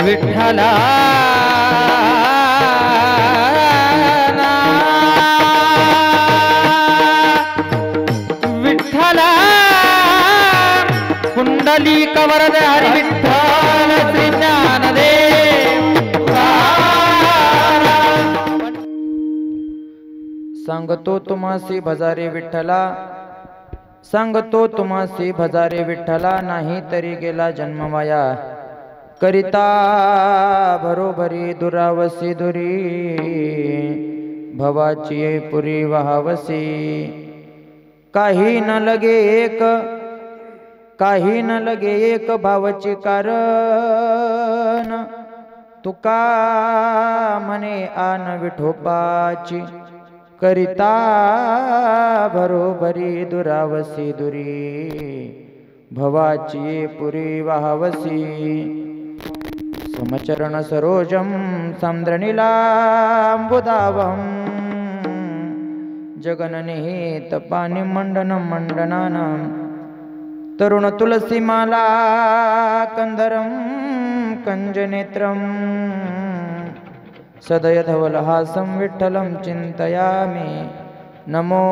विठ्ठला विठ्ठला कुंडली कवरद हरी विठ्ठल श्री ज्ञानदेव सांगतो तुम्हासी भजारे विठ्ठला सांगतो तुम्हासी भजारे विठ्ठला नाही तरी गेला जन्म वाया करिता भरोभरी दुरावसी दुरी भवाची पुरी वहावसी काही न लगे एक भावची कारण तुका मने आन विठोबाची करिता भरोभरी दुरावसी दुरी भवाची पुरी वहावसी समचरण सरोजम साम्द्रनीलाम्बुदावं जगननिहित पानि मंडनं मंडनानां तरुण तुलसीमाला कंदरं कंजनेत्रं सदय धवलहासं विठ्ठलं चिन्तयामि नमो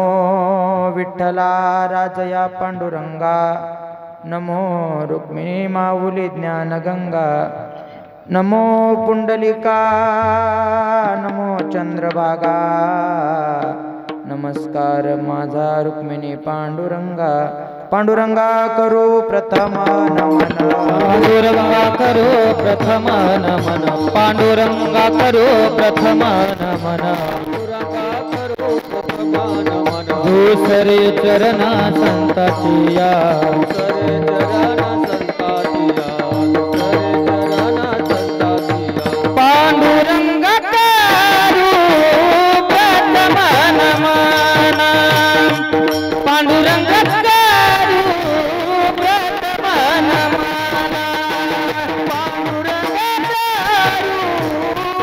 विठ्ठला राजया पांडुरंगा नमो रुक्मिणी माऊली ज्ञानगंगा नमो पुंडलिका नमो चंद्रभागा नमस्कार माझा रुक्मिणी पांडुरंगा पांडुरंगा करू प्रथम नमन पांडुरंगा करू प्रथम नमन पांडुरंगा करू प्रथम नमन दुसरे चरणा संताचिया पांडुरंग करू प्रथम नमन पांडुरंग करू प्रथम नमन पांडुरंग करू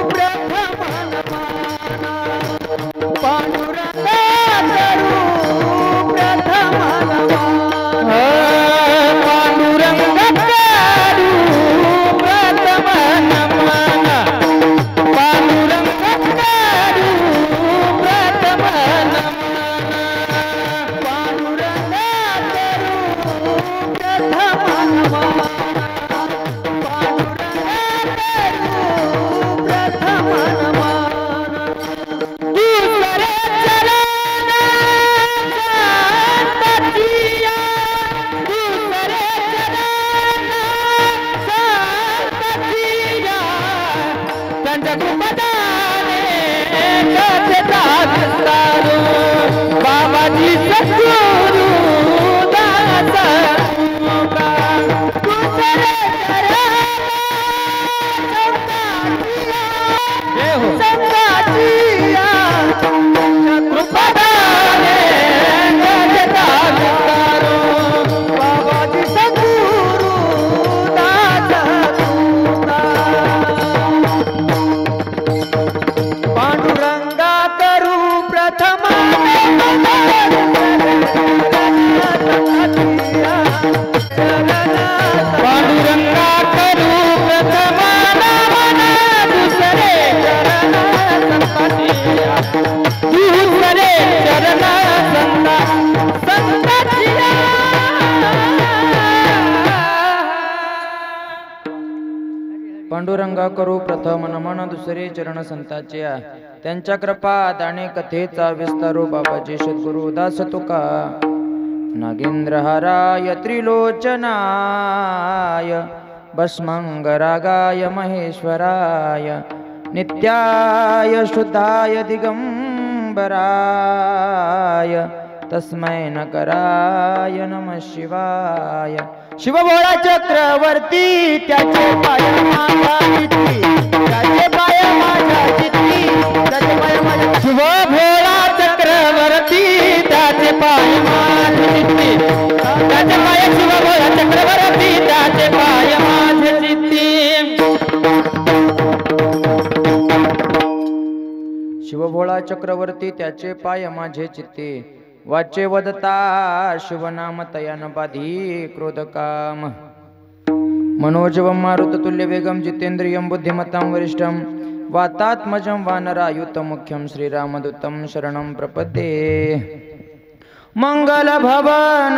प्रथम नमन पांडुरंग करू प्रथम नमन पांडुरंग करू प्रथम नमन पांडुरंग करू प्रथम नमन पांडुरंग करू प्रथम नमन बाबाजी सद्गुरु दास पांडुरंगा करू प्रथम पांडुरंगा करू प्रथम नमन दुसरे चरण संताचिया दुसरे चरण संताचिया पांडुरंगा करू प्रथम नमन दुसरे चरण संताचिया त्यांच्या कृपा दाणे कथेचा विस्तारो बाबाजी सद्गुरु दास तुका नागेंद्रहाराय त्रिलोचनाय भस्मंगरागाय महेश्वराय नित्याय शुद्धाय दिगंबराय तस्मै नकराय नमः शिवाय शिवभोळा चक्रवर्ती त्याचे पाय माझ्या चित्ती त्याचे पाय माझ्या चित्ती त्याचे पाय माझ्या शिवभोळा चक्रवर्ती त्याचे पाय माझ्या चित्ती त्याचे पाय शिवभोळा चक्रवर्ती त्याचे पाय माझ्या चित्ती शिवभोळा चक्रवर्ती त्याचे पाय माझे चित्ती वाचे वदता शिवनाम तयान बाधी क्रोध काम मनोजवं मारुततुल्यवेगं जितेन्द्रियं बुद्धिमतां वरिष्ठं वातात्मजं वानरायुतं मुख्यं श्रीरामदूतं शरणं प्रपद्ये। मंगलभवन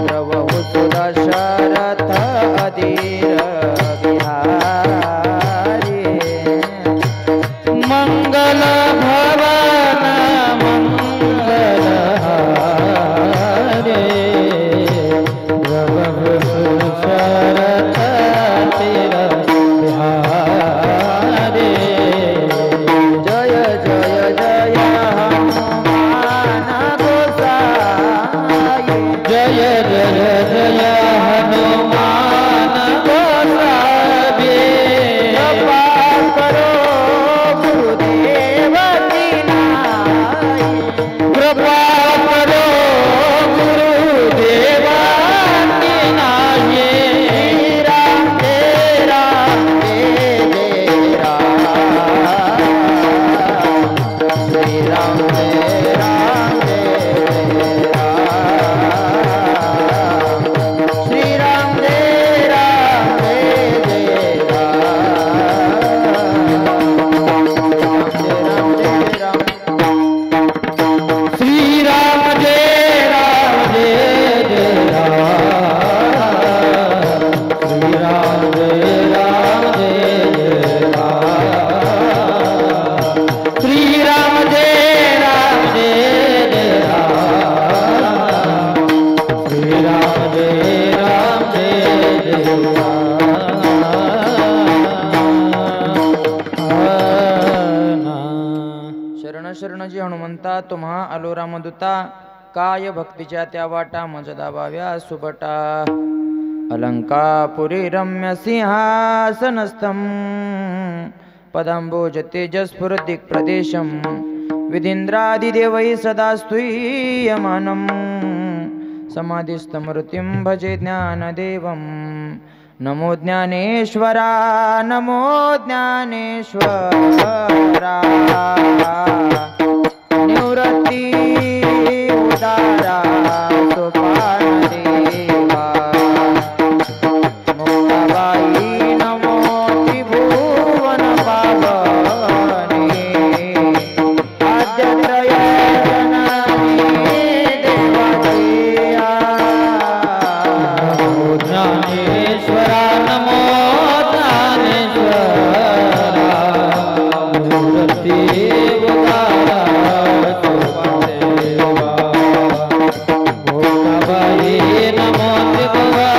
प्रभु सुदशरथ अधीर बिहारी। मंगल भवन मंगल हारे प्रभु सुदशरथ अधीर बिहारी। जय जय जय हनुमान गोसाई। जय जय जय हनुमान गोसाई। कृपा करो गुरुदेव की नाई। कृपा करो गुरुदेव की नाई। राम जय राम जय जय राम। श्री राम जय राम जय राम। श्री राम जय राम जय जय राम। श्री राम जय राम जय जय राम। श्री राम जय राम जय जय राम। श्री राम जय राम जय जय राम। श्री राम जय राम जय जय राम। शरण शरण जी हनुमंता तुम्हा आलो रामदूता। काय भक्तीच्या त्या वाटा मज दाबाव्या सुबटा। अलंकापुरी रम्य सिंहासनस्थं पदांबोज तेजस्फुर दिक्प्रदेशं। विधीन्द्रादिदेवैः सदा स्तूयमानं समाधिस्थमूर्तिं भजे ज्ञानदेवं। नमो ज्ञानेश्वरा नमो ज्ञानेश्वरा। निवृत्ति उदारा सोपानदेवा। मुक्ताबाई नमो त्रिभुवन पावनी। आद्यत्रय जननी देवादेया। नमो ज्ञानेश्वरा नमो ज्ञानेश्वरा। निवृत्ति उदारा सोपानदेवा। मुक्ताबाई नमो त्रिभुवन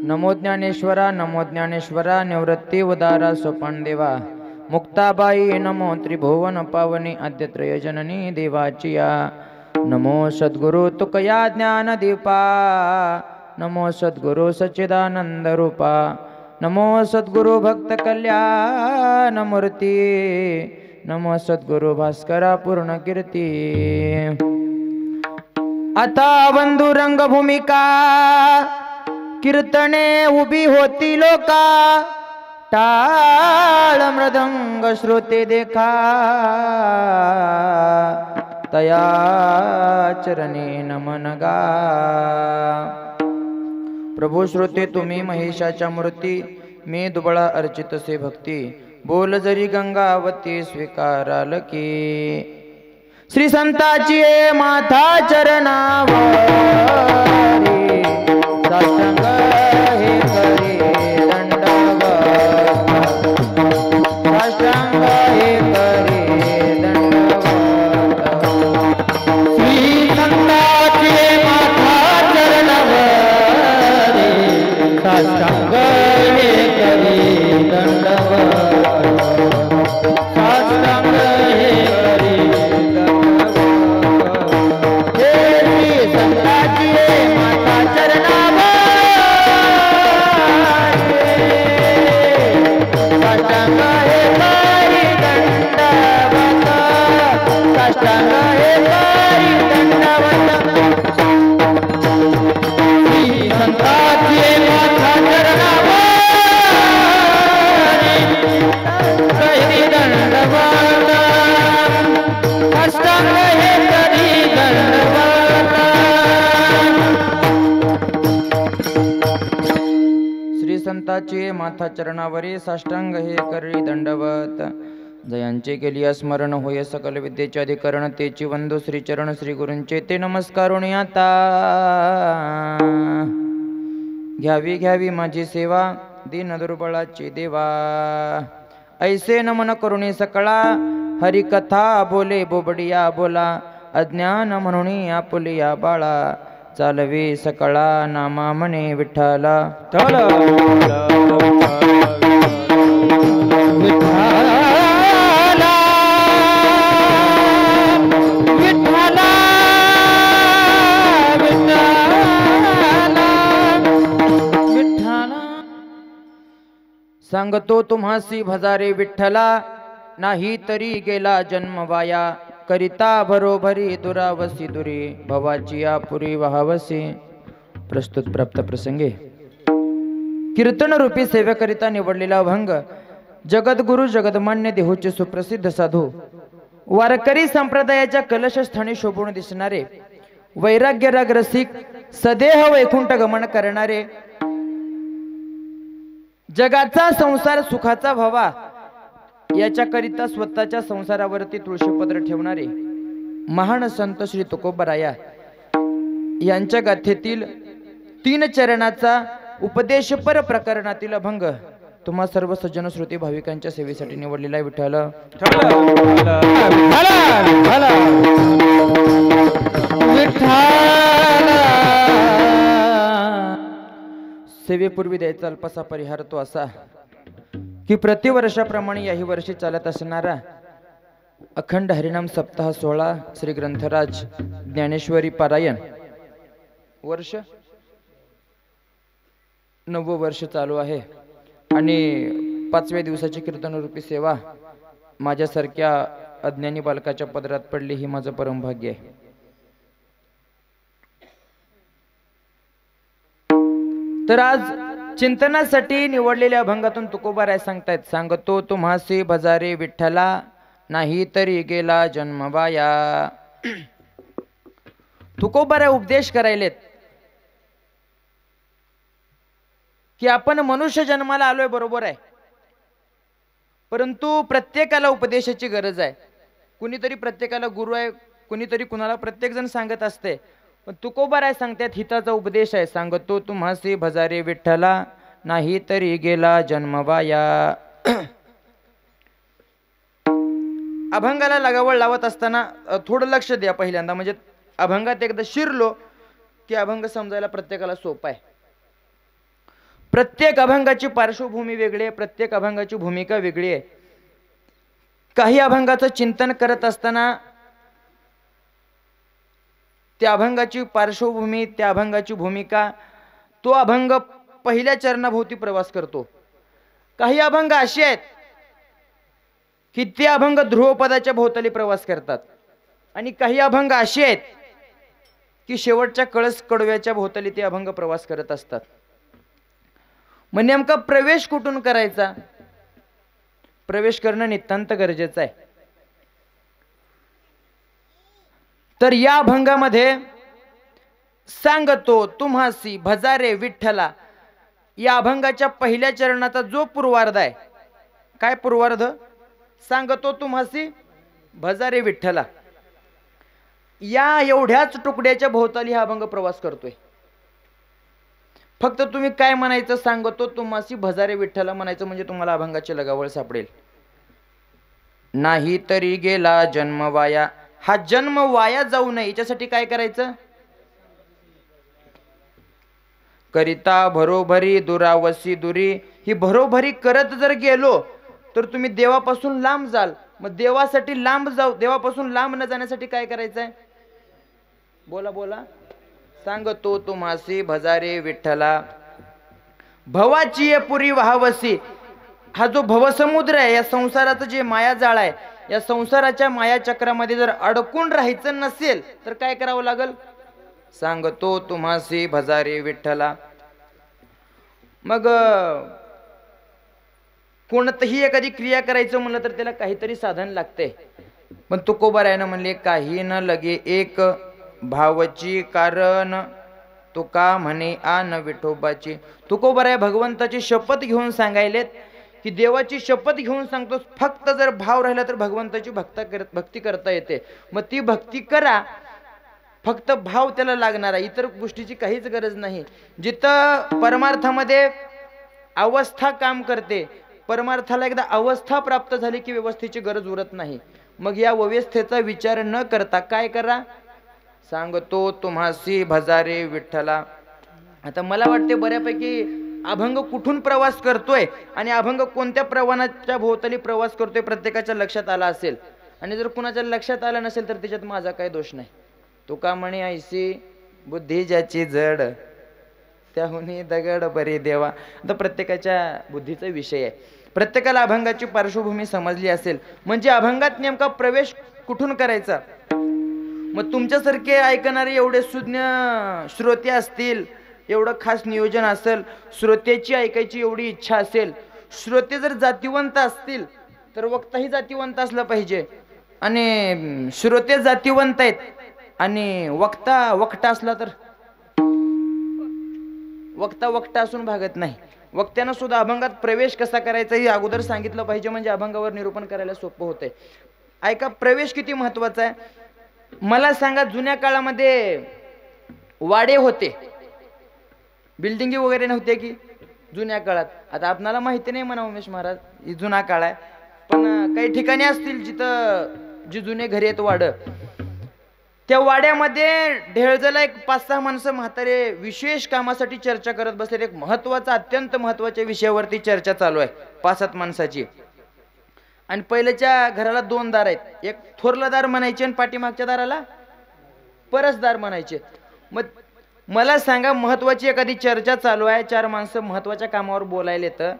नमो ज्ञानेश्वरा नमो ज्ञानेश्वरा। निवृत्ति उदारा सोपान देवा। मुक्ताबाई नमो त्रिभुवन पावनी। आद्यत्रय जननी देवाचिया। नमो सद्गुरु तुकया ज्ञानदीपा। नमो सद्गुरु सच्चिदानंद रूपा। नमो सद्गुरु भक्त कल्याण मूर्ती। नमो सद्गुरु भास्करा पूर्ण कीर्ती। आता बंधु रंगभूमिका कीर्तने उभी होती लोका। टाळ मृदंग श्रोते देखा। तया चरणे नमन गा। प्रभू श्रोते तुम्ही महिषाच्या मूर्ती। मी दुबळा अर्चित से भक्ती। बोल जरी गंगावती स्वीकाराल की। श्री संताची माथा चरणावरी। साष्टांग हे करी दंडवत। साष्टांग हे करी दंडवत। श्री संताची माथा चरणावरी। साष्टांग हे करी दंडवत। साष्टांग हे करी दंडवत। हे श्री संता संताचे माथा चरणावरी साष्टांग हे करी दंडवत जयांचे केली स्मरण होय सकल विद्येचे अधिकरण तेची वंदो श्री चरण श्री गुरूंचे ते नमस्कारुणी आता घ्यावी घ्यावी माझी सेवा दीन दुर्बळाची देवा ऐसे नमन करुणी सकळा हरिकथा बोले बोबडिया बोला अज्ञान म्हणून आपुलिया बाळा चालवे सकळा नामा म्हणे विठ्ठला सांगतो तुम्हासी भजारे विठ्ठला नाही तरी गेला जन्म वाया करिता भरोभरी दुरावसी दुरी भवाची आपुरी वहावसी. प्रस्तुत प्राप्त प्रसंगे कीर्तन रूपी सेवेकरिता निवडलेला अभंग जगद्गुरु जगदमान्य देहूचे सुप्रसिद्ध साधू वारकरी संप्रदायाच्या कलशस्थानी शोभून दिसणारे वैराग्य राग रसिक सदेह वैकुंठ गमन करणारे जगाचा संसार सुखाचा व्हावा याच्याकरिता स्वतःच्या संसारावरती तुळशीपत्र ठेवणारे महान संत श्री तुकोबराया यांच्या गाथेतील 3 चरणाचा उपदेशपर प्रकरणातील अभंग तुम्हा सर्व सज्जन श्रोती भाविकांच्या सेवेसाठी निवडलेला आहे. विठ्ठल सेवेपूर्वी द्यायचा अल्पसा परिहार तो असा की प्रतिवर्षाप्रमाणे याही वर्षी चालत असणारा अखंड हरिनाम सप्ताह 16 श्री ग्रंथराज ज्ञानेश्वरी पारायण वर्ष 9वे वर्ष चालू आहे आणि 5व्या दिवसाची कीर्तन रूपी सेवा माझ्यासारख्या अज्ञानी बालकाच्या पदरात पडली ही माझं परम भाग्य आहे. तर आज चिंतनासाठी निवडलेल्या अभंगातून तुकोबाराय सांगतायत सांगतो तुम्हासी भजारे विठ्ठला नाही तरी गेला जन्म वाया. तुकोबाराय उपदेश करायलेत की आपण मनुष्य जन्माला आलोय बरोबर आहे परंतु प्रत्येकाला उपदेशाची गरज आहे. कुणीतरी प्रत्येकाला गुरु आहे कुणीतरी कुणाला प्रत्येक जण सांगत असते पण तुकोबाराय सांगतात हिताचा उपदेश आहे सांगतो तुम्हासी भजारे विठ्ठला नाही तरी गेला जन्म वाया. अभंगाला लगावळ लावत असताना थोडं लक्ष द्या पहिल्यांदा म्हणजे अभंगात एकदा शिरलो की अभंग समजायला प्रत्येकाला सोपं आहे. प्रत्येक अभंगाची पार्श्वभूमी वेगळी आहे प्रत्येक अभंगाची भूमिका वेगळी आहे. काही अभंगाचं चिंतन करत असताना त्या अभंगाची पार्श्वभूमी त्या अभंगाची भूमिका तो अभंग पहिल्या चरणाभोवती प्रवास करतो. काही अभंग असे आहेत की ते अभंग ध्रुवपदाच्या भोवताली प्रवास करतात आणि काही अभंग असे आहेत की शेवटच्या कळस कडव्याच्या भोवताली ते अभंग प्रवास करत असतात. मग नेमका प्रवेश कुठून करायचा प्रवेश करणं नितांत गरजेचं आहे. तर या अभंगामध्ये सांगतो तुम्हासी भजारे विठ्ठला या अभंगाच्या पहिल्या चरणाचा जो पूर्वार्ध आहे काय पूर्वार्ध सांगतो तुम्हासी भजारे विठ्ठला या एवढ्याच तुकड्याच्या भोवताली हा अभंग प्रवास करतोय. फक्त तुम्ही काय म्हणायचं सांगतो तुम्हासी भजारे विठ्ठला म्हणायचं म्हणजे तुम्हाला अभंगाची लगावळ सापडेल. नाही तरी गेला जन्म वाया हा जन्म वाया जाऊ नये याच्यासाठी काय करायचं करिता भरोभरी दुरावसी दुरी ही भरोभरी करत जर गेलो तर तुम्ही देवापासून लांब जाल. मग देवासाठी लांब जाऊ देवापासून लांब न जाण्यासाठी काय करायचंय बोला बोला सांगतो तुम्हासी भजारे विठ्ठला भवाची पुरी वहावसी. हा जो भवसमुद्र आहे या संसाराचं जे मायाजाळ आहे या संसाराच्या माया चक्रामध्ये जर अडकून राहायचं नसेल तर काय करावं लागल सांगतो तुम्हासी भजारे विठ्ठला. मग कोणतीही एखादी क्रिया करायचं म्हणलं तर त्याला काहीतरी साधन लागते पण तुकोबारायनं म्हणले काही न लगे एक भावची कारण तुका म्हणे आन विठोबाची. तुकोबराय भगवंताची शपथ घेऊन सांगायलेत की देवाची शपथ घेऊन सांगतो, फक्त जर भाव राहिला तर भगवंताची भक्ती करता येते. मग ती भक्ती करा, फक्त भाव त्याला लागणार आहे, इतर गोष्टीची काहीच गरज नाही. जिथं परमार्थामध्ये अवस्था काम करते, परमार्थाला एकदा अवस्था प्राप्त झाली की व्यवस्थेची गरज उरत नाही. मग या व्यवस्थेचा विचार न करता काय करा, सांगतो तुम्हासी भजारे विठ्ठला. आता मला वाटते बऱ्यापैकी अभंग कुठून प्रवास करतोय आणि अभंग कोणत्या प्रवाहाच्या भोवताली प्रवास करतोय प्रत्येकाच्या लक्षात आला असेल. आणि जर कुणाच्या लक्षात आलं नसेल तर त्याच्यात माझा काही दोष नाही. तुका म्हणे ऐसी बुद्धी ज्याची जड, त्याहुनी दगड बरी देवा. आता प्रत्येकाच्या बुद्धीचा विषय आहे. प्रत्येकाला अभंगाची पार्श्वभूमी समजली असेल म्हणजे अभंगात नेमका प्रवेश कुठून करायचा. मग तुमच्यासारखे ऐकणारे एवढे सुज्ञ श्रोते असतील, एवढं खास नियोजन असेल, श्रोत्याची ऐकायची एवढी इच्छा असेल, श्रोते जर जातीवंत असतील तर वक्ताही जातीवंत असला पाहिजे. आणि श्रोते जातीवंत आहेत आणि वक्ता असला तर वक्ता असून भागत नाही. वक्त्यानं सुद्धा अभंगात प्रवेश कसा करायचा हे अगोदर सांगितलं पाहिजे, म्हणजे अभंगावर निरूपण करायला सोपं होतंय. ऐका, प्रवेश किती महत्वाचा आहे. मला सांगा, जुन्या काळामध्ये वाडे होते, बिल्डिंगी वगैरे नव्हते की जुन्या काळात. आता आपणाला माहिती नाही म्हणा उमेश महाराज, ही जुना काळ आहे, पण काही ठिकाणी असतील जिथं जी जुने घरी आहेत वाड, त्या वाड्यामध्ये ढेळजला एक 5-6 माणसं म्हातारे विशेष कामासाठी चर्चा करत बसले. एक महत्वाचा, अत्यंत महत्वाच्या विषयावरती चर्चा चालू आहे 5-7 माणसाची. आणि पहिल्याच्या घराला 2 दार आहेत, एक थोरला दार म्हणायचे आणि पाठीमागच्या दाराला परसदार म्हणायचे. मग मला सांगा, महत्वाची एखादी चर्चा चालू आहे, 4 माणसं महत्वाच्या कामावर बोलायला येतं.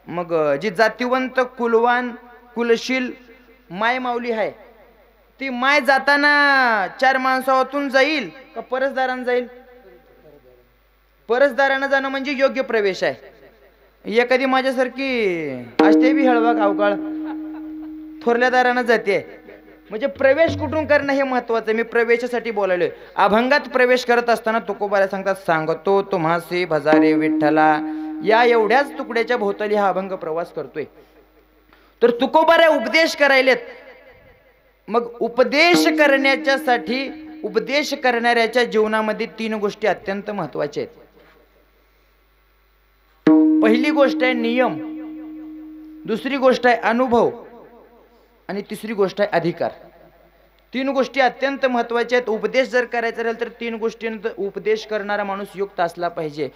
मग जी जातीवंत, कुलवान, कुलशील माय माऊली आहे, ती माय जाताना 4 माणसातून जाईल का परसदारानं जाईल? परसदारानं जाणं म्हणजे योग्य प्रवेश आहे. एखादी माझ्यासारखी असते बी हळवाक अवकाळ, थोरल्या दारानं जाते. म्हणजे प्रवेश कुठून करणं हे महत्वाचं आहे. मी प्रवेशासाठी बोलायलोय. अभंगात प्रवेश करत असताना तुकोबारा सांगतात, सांगतो तुम्हासी भजारे विठ्ठला. या एवढ्याच तुकड्याच्या भोवताली हा अभंग प्रवास करतोय. तर तुकोबारा उपदेश करायलेत. मग उपदेश करण्याच्यासाठी उपदेश करणाऱ्याच्या जीवनामध्ये 3 गोष्टी अत्यंत महत्वाच्या आहेत. पहिली गोष्ट आहे नियम, दुसरी गोष्ट आहे अनुभव आणि तिसरी गोष्ट आहे अधिकार. 3 गोष्टी अत्यंत महत्वाच्या आहेत. उपदेश जर करायचा असेल तर 3 गोष्टींचा उपदेश करणारा माणूस युक्त असला पाहिजे.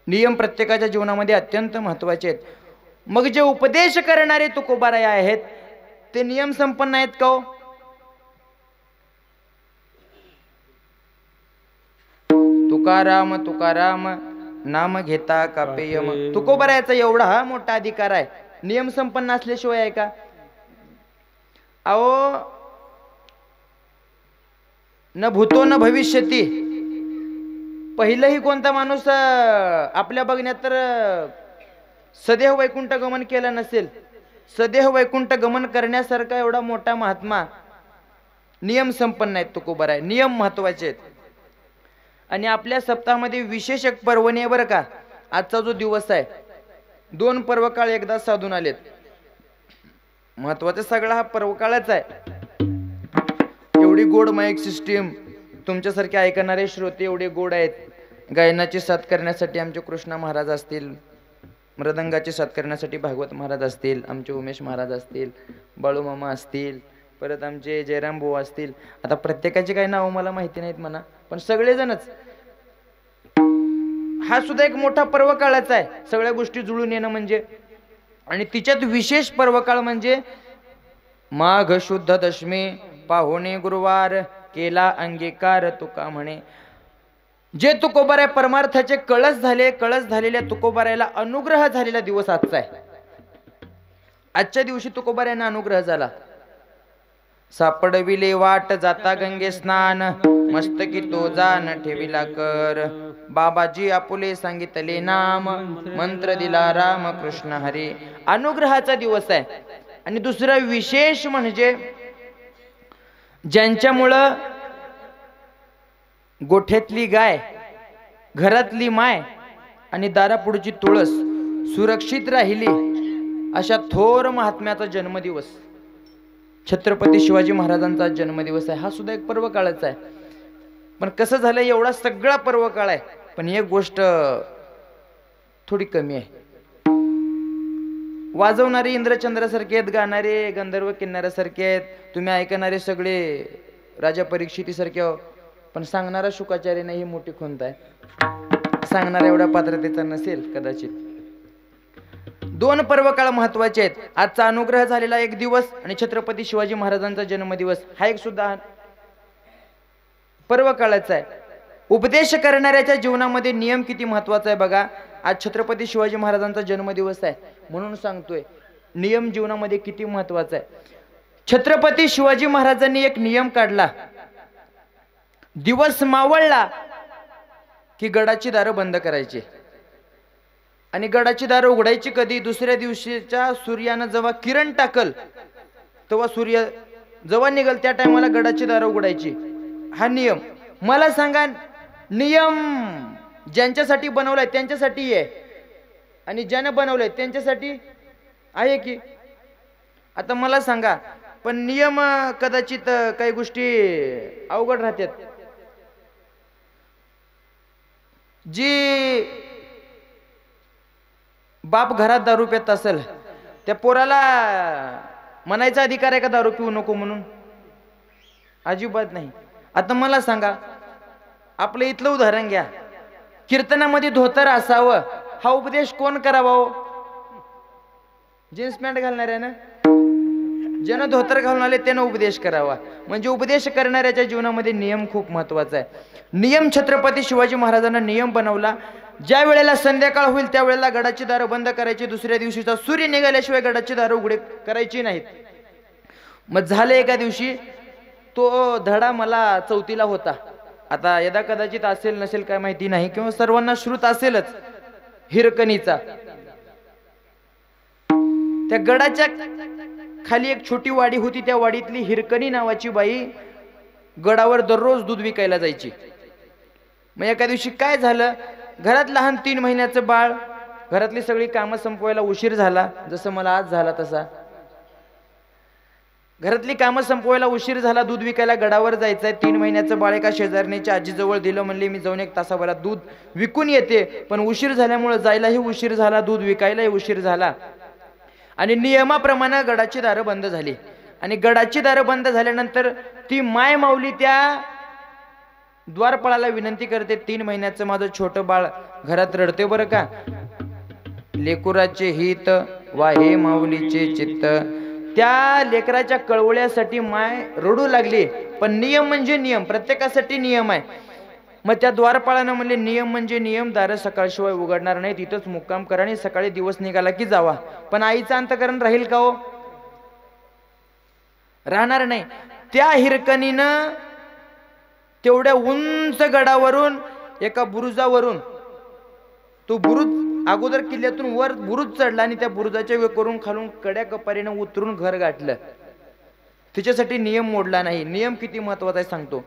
नियम प्रत्येकाच्या जीवनामध्ये अत्यंत महत्वाचे आहेत. मग जे उपदेश करणारे तुकोबाराय आहेत ते नियम संपन्न आहेत का हो? तुकाराम तुकाराम नाम घेता का पेयम. तुकोबारायचा एवढा हा मोठा अधिकार आहे, नियम संपन्न असल्याशिवाय आहे का? अहो, न भूतो न भविष्यती. पहिलंही कोणता माणूस आपल्या बघण्यात तर सदेह वैकुंठ गमन केलं नसेल. सदेह वैकुंठ गमन करण्यासारखा एवढा मोठा महात्मा नियम संपन्न आहेत तुकोबाराय. नियम महत्वाचे आहेत. आणि आपल्या सप्ताहामध्ये विशेष एक पर्वणी आहे बरं का. आजचा जो दिवस आहे, 2 पर्वकाळ एकदा साधून आलेत. महत्वाचा सगळा हा पर्वकाळच आहे. एवढी गोड माईक सिस्टीम, तुमच्यासारखे ऐकणारे श्रोते एवढे गोड आहेत. गायनाची साथ करण्यासाठी आमचे कृष्णा महाराज असतील, मृदंगाची साथ करण्यासाठी भागवत महाराज असतील, आमचे उमेश महाराज असतील, बाळू मामा असतील, परत आमचे जयराम भाऊ असतील. आता प्रत्येकाची काही नावं मला माहिती नाहीत म्हणा, पण सगळेजणच. हा सुद्धा एक मोठा पर्वकाळाचा आहे, सगळ्या गोष्टी जुळून येणं म्हणजे. आणि तिच्यात विशेष पर्वकाळ म्हणजे माघ शुद्ध दशमी पाहुणे गुरुवार केला अंगीकार तुका म्हणे. जे तुकोबाराय परमार्थाचे कळस झाले, कळस झालेल्या तुकोबारायला अनुग्रह झालेला दिवस आजचा आहे. आजच्या दिवशी तुकोबारायांना अनुग्रह झाला. सापडविले वाट जाता गंगे स्नान, मस्तकी तो जान ठेविला कर. बाबाजी आपुले सांगितले नाम, मंत्र दिला राम कृष्ण हरी. अनुग्रहाचा दिवस आहे. आणि दुसरा विशेष म्हणजे ज्यांच्यामुळं गोठ्यातली गाय घरातली माय आणि दारापुढची तुळस सुरक्षित राहिली अशा थोर महात्म्याचा जन्मदिवस छत्रपती शिवाजी महाराजांचा जन्मदिवस आहे. हा सुद्धा एक पर्व काळच आहे. पण कसं झालं, एवढा सगळा पर्व काळ आहे पण एक गोष्ट थोडी कमी आहे. वाजवणारे इंद्रचंद्रासारखे आहेत, गाणारे गंधर्व किन्नाऱ्यासारखे आहेत, तुम्ही ऐकणारे सगळे राजा परीक्षितीसारखे हो, पण सांगणारा शुकाचार्य नाही ही मोठी खुंत आहे. सांगणारा एवढ्या पात्रतेचा नसेल कदाचित. दोन पर्व काळ महत्वाचे आहेत. आजचा अनुग्रह झालेला एक दिवस आणि छत्रपती शिवाजी महाराजांचा जन्मदिवस हा एक सुद्धा पर्व काळाचा आहे. उपदेश करणाऱ्याच्या जीवनामध्ये नियम किती महत्वाचा आहे बघा. आज छत्रपती शिवाजी महाराजांचा जन्मदिवस आहे म्हणून सांगतोय नियम जीवनामध्ये किती महत्वाचा आहे. छत्रपती शिवाजी महाराजांनी एक नियम काढला, दिवस मावळला की गडाची दारं बंद करायची आणि गडाची दारं उघडायची कधी, दुसऱ्या दिवशीच्या सूर्यानं जेव्हा किरण टाकल तेव्हा सूर्य जेव्हा निघल त्या टायमाला गडाची दारं उघडायची. हा नियम. मला सांगा, नियम ज्यांच्यासाठी बनवलाय त्यांच्यासाठी आहे आणि ज्यानं बनवलंय त्यांच्यासाठी आहे की. आता मला सांगा, पण नियम कदाचित काही गोष्टी अवघड राहतात. जी बाप घरात दारू पित असेल त्या पोराला म्हणायचा अधिकार आहे का दारू पिऊ नको म्हणून? अजिबात नाही. आता मला सांगा, आपलं इथलं उदाहरण घ्या, कीर्तनामध्ये धोतर असावं हा उपदेश कोण करावा? जीन्स पॅन्ट घालणार आहे ना, ज्यानं धोतर घालून आले त्यानं उपदेश करावा. म्हणजे उपदेश करणाऱ्याच्या जीवनामध्ये नियम खूप महत्वाचा आहे. नियम छत्रपती शिवाजी महाराजांना नियम बनवला, ज्या वेळेला संध्याकाळ होईल त्या वेळेला गडाची दारं बंद करायची, दुसऱ्या दिवशीचा सूर्य निघाल्याशिवाय गडाची दारं उघडे करायची नाहीत. मग झालं एका दिवशी, तो धडा मला चौथीला होता. आता यदा कदाचित असेल नसेल काय माहिती नाही, किंवा सर्वांना श्रुत असेलच, हिरकणीचा. त्या गडाच्या खाली एक छोटी वाडी होती, त्या वाडीतली हिरकणी नावाची बाई गडावर दररोज दूध विकायला जायची. मग एका दिवशी काय झालं, घरात लहान 3 महिन्याचं बाळ, घरातली सगळी कामं संपवायला उशीर झाला, जसं मला आज झाला तसा. घरातली कामं संपवायला उशीर झाला, दूध विकायला गडावर जायचंय. 3 महिन्याचं बाळ एका शेजारणीच्या आजीजवळ दिलं, म्हणले मी जाऊन 1 तासाभरात दूध विकून येते. पण उशीर झाल्यामुळे जायलाही उशीर झाला, दूध विकायलाही उशीर झाला आणि नियमाप्रमाणे गडाची दारं बंद झाली. आणि गडाची दारं बंद झाल्यानंतर ती माय माऊली त्या द्वारपाळाला विनंती करते, 3 महिन्याचं माझं छोटं बाळ घरात रडते बरं का. लेकुराचे हित वाहे माऊलीचे चित्त. त्या लेकराच्या कळवळ्यासाठी माय रडू लागली. पण नियम म्हणजे नियम, प्रत्येकासाठी नियम आहे. मग त्या द्वारपाळानं म्हणले, नियम म्हणजे नियम, दारं सकाळशिवाय उघडणार नाही, तिथंच मुक्काम करा आणि सकाळी दिवस निघाला की जावा. पण आईचं अंतकरण राहील का हो? राहणार नाही. त्या हिरकणीनं तेवढ्या उंच गडावरून एका बुरुजावरून, तो बुरुज अगोदर किल्ल्यातून वर बुरुज चढला आणि त्या बुरुजाच्या वेकरून खालून कड्या कपारीनं उतरून घर गाठलं. तिच्यासाठी नियम मोडला नाही. नियम किती महत्वाचा आहे सांगतो.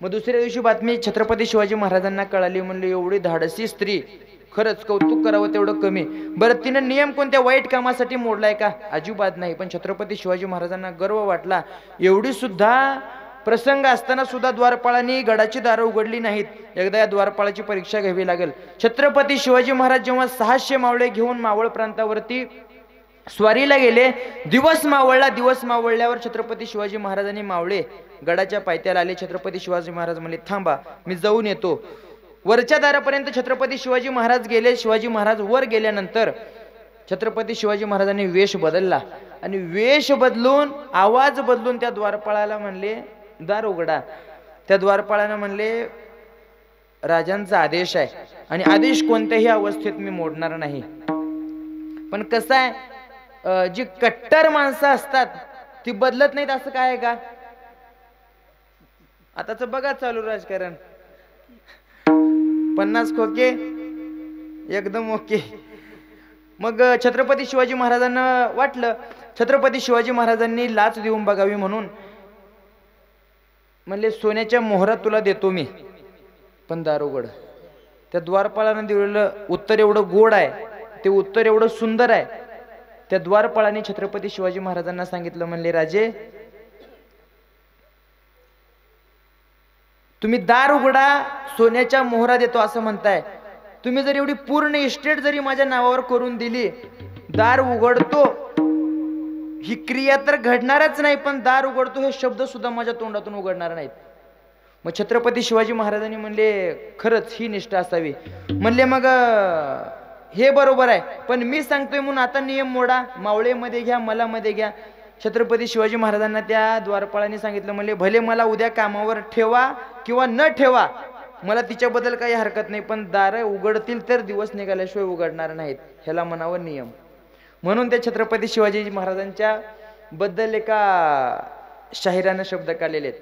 मग दुसऱ्या दिवशी बातमी छत्रपती शिवाजी महाराजांना कळाली. म्हणले, एवढी धाडसी स्त्री, खरंच कौतुक करावं तेवढं कमी. बरं, तिनं नियम कोणत्या वाईट कामासाठी मोडलाय का? अजिबात नाही. पण छत्रपती शिवाजी महाराजांना गर्व वाटला. एवढी सुद्धा प्रसंग असताना सुद्धा द्वारपाळांनी गडाची दारं उघडली नाहीत. एकदा या द्वारपाळाची परीक्षा घ्यावी लागेल. छत्रपती शिवाजी महाराज जेव्हा 600 मावळे घेऊन मावळ प्रांतावरती स्वारीला गेले, दिवस मावळला. दिवस मावळल्यावर छत्रपती शिवाजी महाराजांनी मावळे गडाच्या पायथ्याला आले. छत्रपती शिवाजी महाराज म्हणले, थांबा मी जाऊन येतो. वरच्या दारापर्यंत छत्रपती शिवाजी महाराज गेले. शिवाजी महाराज वर गेल्यानंतर छत्रपती शिवाजी महाराजांनी वेश बदलला आणि वेश बदलून, आवाज बदलून त्या द्वारपाळाला म्हणले, दार उघडा. त्या द्वारपाळानं म्हणले, राजांचा आदेश आहे आणि आदेश कोणत्याही अवस्थेत मी मोडणार नाही. पण कसं आहे, जी कट्टर माणसं असतात ती बदलत नाहीत, असं काय आहे का? आताच बघा चालू राजकारण, 50 खोके एकदम ओके. मग छत्रपती शिवाजी महाराजांना वाटलं, छत्रपती शिवाजी महाराजांनी लाच देऊन बघावी म्हणून म्हणले, सोन्याच्या मोहरात तुला देतो मी, पण दार उघड. त्या द्वारपाळाने दिलेलं उत्तर एवढं गोड आहे, ते उत्तर एवढं सुंदर आहे. त्या द्वारपाळाने छत्रपती शिवाजी महाराजांना सांगितलं, म्हणले राजे तुम्ही दार उघडा, सोन्याच्या मोहरा देतो असं म्हणताय. तुम्ही जर एवढी पूर्ण इस्टेट जरी माझ्या नावावर करून दिली, दार उघडतो ही क्रिया तर घडणारच नाही, पण दार उघडतो हे शब्द सुद्धा माझ्या तोंडातून उघडणार नाहीत. मग छत्रपती शिवाजी महाराजांनी म्हणले खरंच ही निष्ठा असावी. म्हणले मग हे बरोबर आहे, पण मी सांगतोय म्हणून आता नियम मोडा, मावळेमध्ये घ्या, मला मध्ये घ्या. छत्रपती शिवाजी महाराजांना त्या द्वारपाळाने सांगितलं, म्हणले भले मला उद्या कामावर ठेवा किंवा न ठेवा, मला तिच्याबद्दल काही हरकत नाही, पण दार उघडतील तर दिवस निघाल्याशिवाय उघडणार नाहीत, ह्याला म्हणावं नियम. म्हणून त्या छत्रपती शिवाजी महाराजांच्या बद्दल एका शाहिरानं शब्द काढलेले आहेत.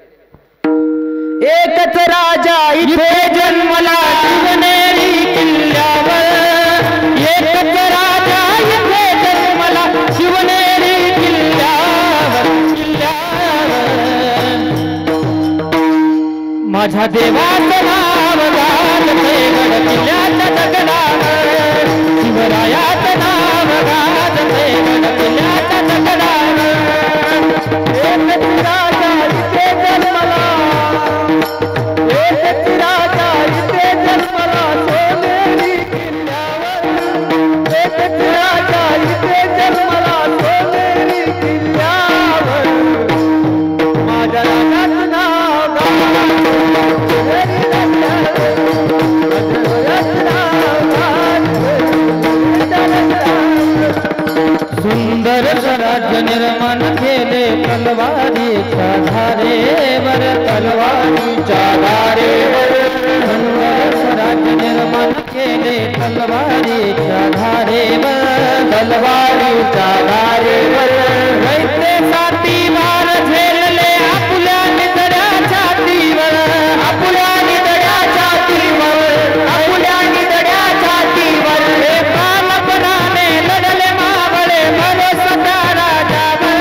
एकच राजा इथे जन्मला शिवनेरी किल्ल्यावर, एकच राजा इथे जन्मला शिवनेरी किल्ल्यावर, किल्ल्यावर माझ्या देवाचं नाव गाजते गड किल्ल्याच्या दगडावर, शिवरायाचं नाव गाजते गड किल्ल्याच्या दगडावर. एकच राजा इथे जन्मला, एकच राजा इथे जन्मला सोनेरी किल्ल्यावर, एकच राजा इथे जन्मला सोनेरी किल्ल्यावर. माझ्या राजाचं नाव सुंदर स्वराज्य निर्माण केले तलवारीच्या धारेवर, तलवारीच्या धारेवर. सुंदर स्वराज्य निर्माण केले तलवारीच्या धारेवर, तलवारीच्या धारेवर. रयतेसाठी वार झेलले आपुल्या निधड्या छातीवर, आपुल्या निधड्या छातीवर, आपुल्या निधड्या छातीवर. हे प्राणपणाने लढले मावळे भरोसा राजावर,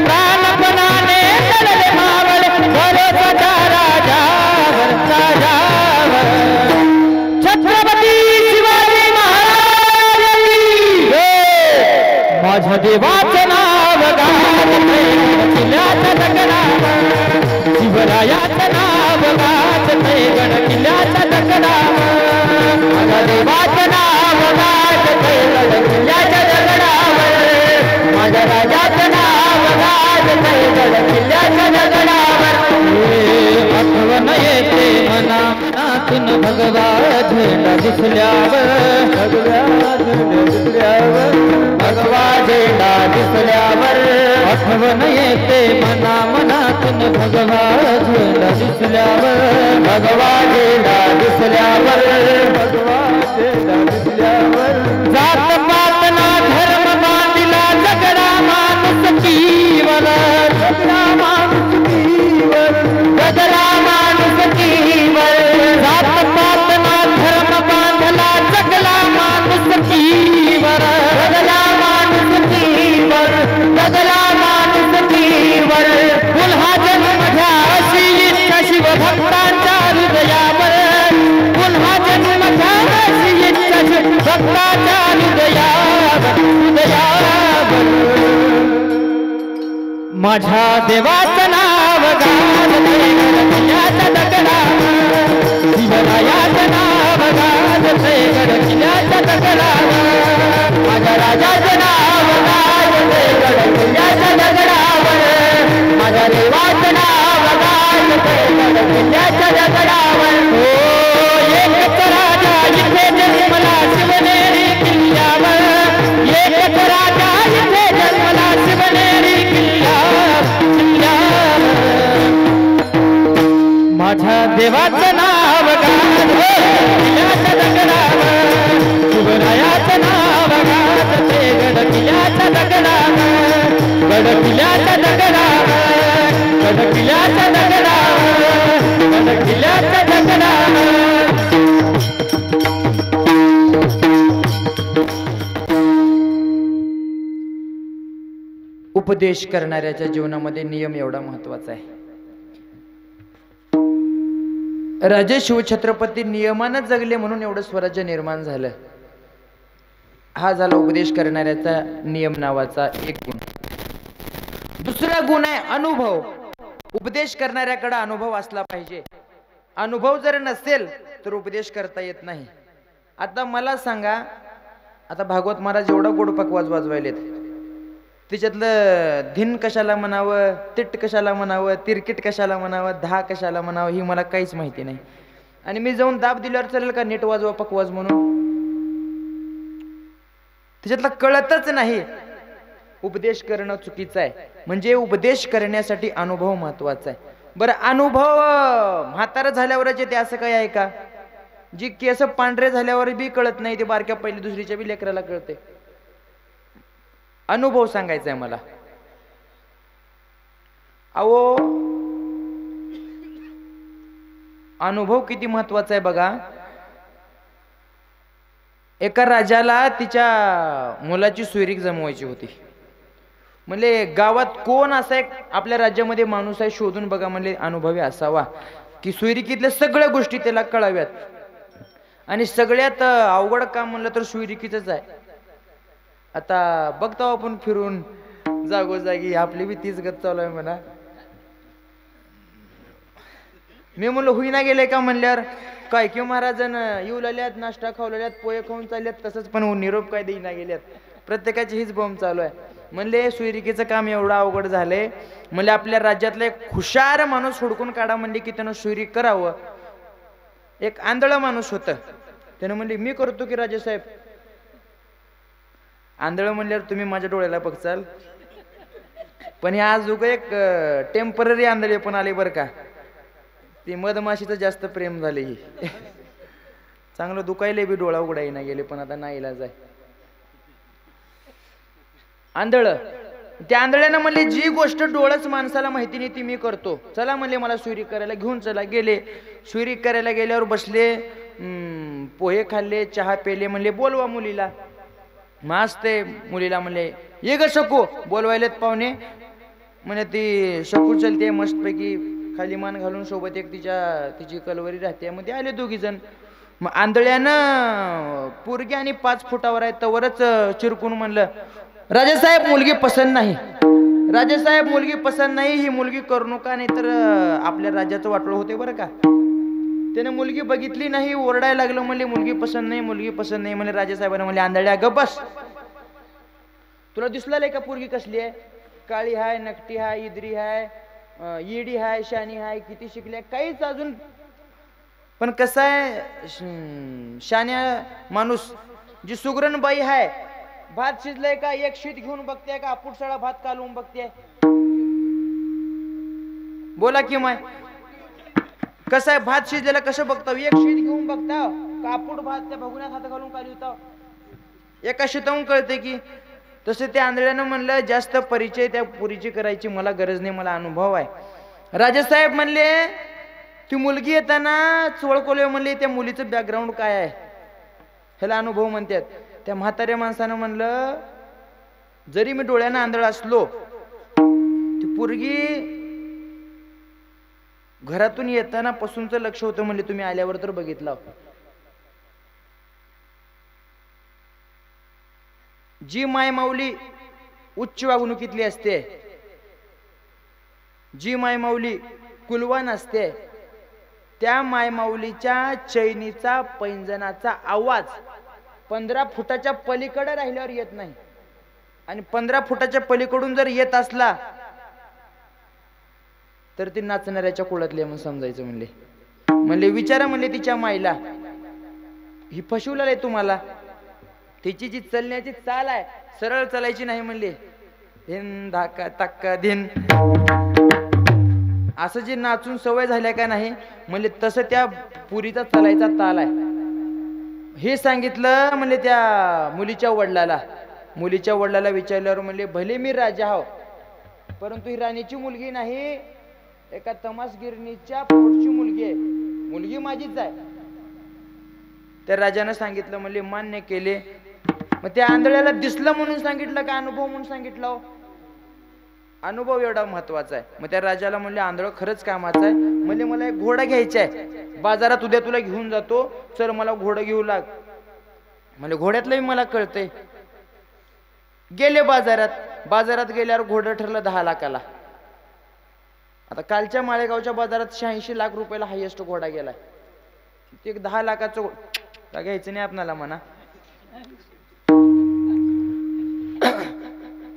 प्राणपणाने लढले मावळे भरोसा राजावर, राजावर. छत्रपती शिवाजी महाराज की जय. माझ्या देवाचं नाव गाजते किल्ल्याच्या दगडावर, शिवरायाचं नाव गाजते गड किल्ल्याच्या दगडावर. माझ्या देवाचं नाव गाजते गड किल्ल्याच्या दगडावर, माझ्या राजाचं नाव गाजते गड किल्ल्याच्या दगडावर. आठवण येते मना मनातून भगवा झेंडा दिसल्यावर, भगवा झेंडा दिसल्यावर, भगवा झेंडा दिसल्यावर. आठवण येते मना मनातून भगवा झेंडा दिसल्यावर, भगवा झेंडा दिसल्यावर, भगवा झेंडा दिसल्यावर. जात पात ना धर्म बांधिला जगडा माणुसकीवर, जगडा माणुसकीवर, जगडा माणुसकीवर. जात पात ना धर्म बांधला जगला माणुसकीवर, जगला माणुसकीवर, जगला माणुसकीवर. पुन्हा जन्म घ्या अशी इच्छा शिवभक्तांच्या हृदयावर, पुन्हा जन्म घ्या अशी इच्छा शिवभक्तांच्या हृदयावर, हृदयावर. माझ्या देवाचं नाव गाजते गड किल्ल्याच्या दगडावर, शिवरायाचं नाव गाजते गड किल्ल्याच्या दगडावर. माझ्या राजाचं नाव गाजते गड किल्ल्याच्या दगडावर, माझ्या देवाचं नाव गाजते गड किल्ल्याच्या दगडावर. हो एकच राजा इथे जन्मला शिवनेरी किल्ल्यावर, एकच राजा इथे जन्मला शिवनेरी किल्ल्यावर, किल्ल्यावर. माझ्या देवाचं नाव गाजते किल्ल्याच्या दगडावर, शिवरायाचं नाव गाजते गड किल्ल्याच्या दगडावर, गड किल्ल्याच्या दगडावर, गड किल्ल्याच्या दगडावर, गड किल्ल्याच्या दगडावर. उपदेश करणाऱ्याच्या जीवनामध्ये नियम एवढा महत्वाचा आहे. राजे शिवछत्रपती नियमानं जगले म्हणून एवढं स्वराज्य निर्माण झालं. हा झाला उपदेश करणाऱ्याचा नियम नावाचा एक गुण. दुसरा गुण आहे अनुभव. उपदेश करणाऱ्याकडे अनुभव असला पाहिजे. अनुभव जर नसेल तर उपदेश करता येत नाही. आता मला सांगा, आता भागवत महाराज एवढा गोड पकवाज वाजवायलेत, त्याच्यातलं धिन कशाला म्हणावं, तिट कशाला म्हणावं, तिरकिट कशाला म्हणावं, दहा कशाला म्हणावं, ही मला काहीच माहिती नाही. आणि मी जाऊन दाब दिल्यावर चालेल का नीट वाजवा पकवाज म्हणून? त्याच्यातलं कळतच नाही. उपदेश करणं चुकीचं आहे. म्हणजे उपदेश करण्यासाठी अनुभव महत्वाचा आहे. बरं, अनुभव म्हातारा झाल्यावरच येते असं काही आहे का? जी केस पांढरे झाल्यावर बी कळत नाही ते बारक्या पहिली दुसरीच्या बी लेकराला कळते. अनुभव सांगायचा आहे मला. अहो, अनुभव किती महत्वाचा आहे बघा. एका राजाला तिच्या मुलाची सोयरीक जमवायची होती. म्हणजे गावात कोण असा एक आपल्या राज्यामध्ये माणूस आहे शोधून बघा, म्हणजे अनुभवी असावा की सोयरिकीतल्या सगळ्या गोष्टी त्याला कळाव्यात. आणि सगळ्यात अवघड काम म्हणलं तर सोयरिकीचंच आहे. आता बघतो आपण फिरून जागोजागी, आपली बी तीच गत चालू आहे म्हणा. मी म्हणलं होईना गेले का म्हणल्यावर काय किंवा महाराजन येऊ लागल्यात, नाश्ता खाऊ लागल्यात, पोहे खाऊन चालल्यात, तसंच पण निरोप काय देईना गेल्यात. प्रत्येकाची हीच बॉम्ब चालू आहे. म्हणले सोयरिकीचं काम एवढं अवघड झालंय. म्हणजे आपल्या राज्यातला एक हुशार माणूस हुडकून काढा म्हणले की त्यानं सोयरीक करावं. एक आंधळं माणूस होतं, त्यानं म्हणले मी करतो की राजेसाहेब. आंधळं म्हणल्यावर तुम्ही माझ्या डोळ्याला बघचाल, पण हे आज उगा एक टेम्पररी आंधळे पण आले बरं का. ते मधमाशीचं जास्त प्रेम झाले. ही चांगलं दुखायले बी डोळा उघडाई ना गेले, पण आता नाही इलाज आहे. आंधळ, त्या आंधळ्यानं म्हणले जी गोष्ट डोळच माणसाला माहिती नाही ती मी करतो. चला म्हणले मला सोयरीक करायला घेऊन चला. गेले सोयरीक करायला. गेल्यावर बसले, पोहे खाल्ले, चहा पेले. म्हणले बोलवा मुलीला. मस्त ते मुलीला म्हणले ये ग शकू, बोलवायलेत पाहुणे. म्हणजे ती शकू चलते मस्तपैकी, खाली मान घालून, सोबत एक तिची कलवरी राहते. मग ते आले दोघी जण. मग आंधळ्यानं पोरगी आणि 5 फुटावर आहे तवरच चिरकून म्हणलं राजेसाहेब मुलगी पसंत नाही, राजेसाहेब मुलगी पसंत नाही, ही मुलगी करू नका नाही तर आपल्या राज्याचं वाटोळ होते बरं का. त्याने मुलगी बघितली नाही, ओरडायला लागलं. म्हणले मुलगी पसंत नाही, मुलगी पसंत नाही. म्हणजे राजेसाहेबांना म्हणले आंधळ्या गप बस, तुला दिसला का पोरगी कसली आहे? काळी हाय, नकटी हाय, इदरी हाय, येडी हाय, शानी हाय, किती शिकल्या काहीच अजून. पण कसं आहे शान्या माणूस जी सुगरण बाई हाय, भात शिजलाय का एक शीत घेऊन बघते का आपुटसाळा भात कालवून बघते? बोला की माय, कसं आहे भात शिजलेला कसं बघता? एक शीत घेऊन बघता का आपुट भात त्या भगुण्यात हात घालून कालवता? एका शीताहून कळते की. तसं त्या आंधळ्यानं म्हणलं जास्त परिचय त्या पुरीची करायची मला गरज नाही, मला अनुभव आहे. राजेसाहेब म्हणले ती मुलगी येताना चोळकोले म्हणले त्या मुलीचं बॅकग्राऊंड काय आहे ह्याला अनुभव म्हणतात. त्या म्हाताऱ्या माणसानं म्हणलं जरी मी डोळ्यानं आंधळ असलो, ती पोरगी घरातून येताना पासूनचं लक्ष होतं. म्हणले तुम्ही आल्यावर तर बघितलं. जी मायमाऊली उच्च वागणुकीतली असते, जी मायमाऊली कुलवान असते, त्या मायमाऊलीच्या चैनीचा पैंजनाचा आवाज 15 फुटाच्या पलीकडे राहिल्यावर येत नाही. आणि 15 फुटाच्या पलीकडून जर येत असला तर ती नाचणाऱ्याच्या कुळातली म्हणून समजायचं. म्हणले विचारा म्हणले तिच्या माईला, ही फसवलेलं आहे तुम्हाला. तिची जी चलण्याची चाल आहे सरळ चालायची नाही. म्हणले धिन धाका तक्का धिन असं जे नाचून सवय झाल्या का नाही, म्हणजे तसं त्या पुरीचा चालायचा ताल आहे. हे सांगितलं म्हणले त्या मुलीच्या वडिलाला. मुलीच्या वडिलाला विचारल्यावर म्हणले भले मी राजा हाव, परंतु ही राणीची मुलगी नाही, एका तमासगिरणीच्या पोटची मुलगी आहे, मुलगी माझीच आहे. त्या राजानं सांगितलं. म्हणले मान्य केले. मग त्या आंधळ्याला दिसलं म्हणून सांगितलं का अनुभव म्हणून सांगितलं? अनुभव एवढा महत्वाचा आहे. मग त्या राजाला म्हणले आंधळ खरंच कामाचा आहे. म्हणले मला एक घोडा घ्यायचा आहे. बाजारात उद्या तुला घेऊन जातो, चल मला घोडं घेऊ लाग. म्हणजे घोड्यातलंही मला कळतंय. गेले बाजारात गेल्यावर घोडं ठरलं 10 लाखाला. आता कालच्या माळेगावच्या बाजारात 86 लाख रुपयाला हायेस्ट घोडा गेलाय. ते 10 लाखाचं का घ्यायचं नाही आपणाला म्हणा.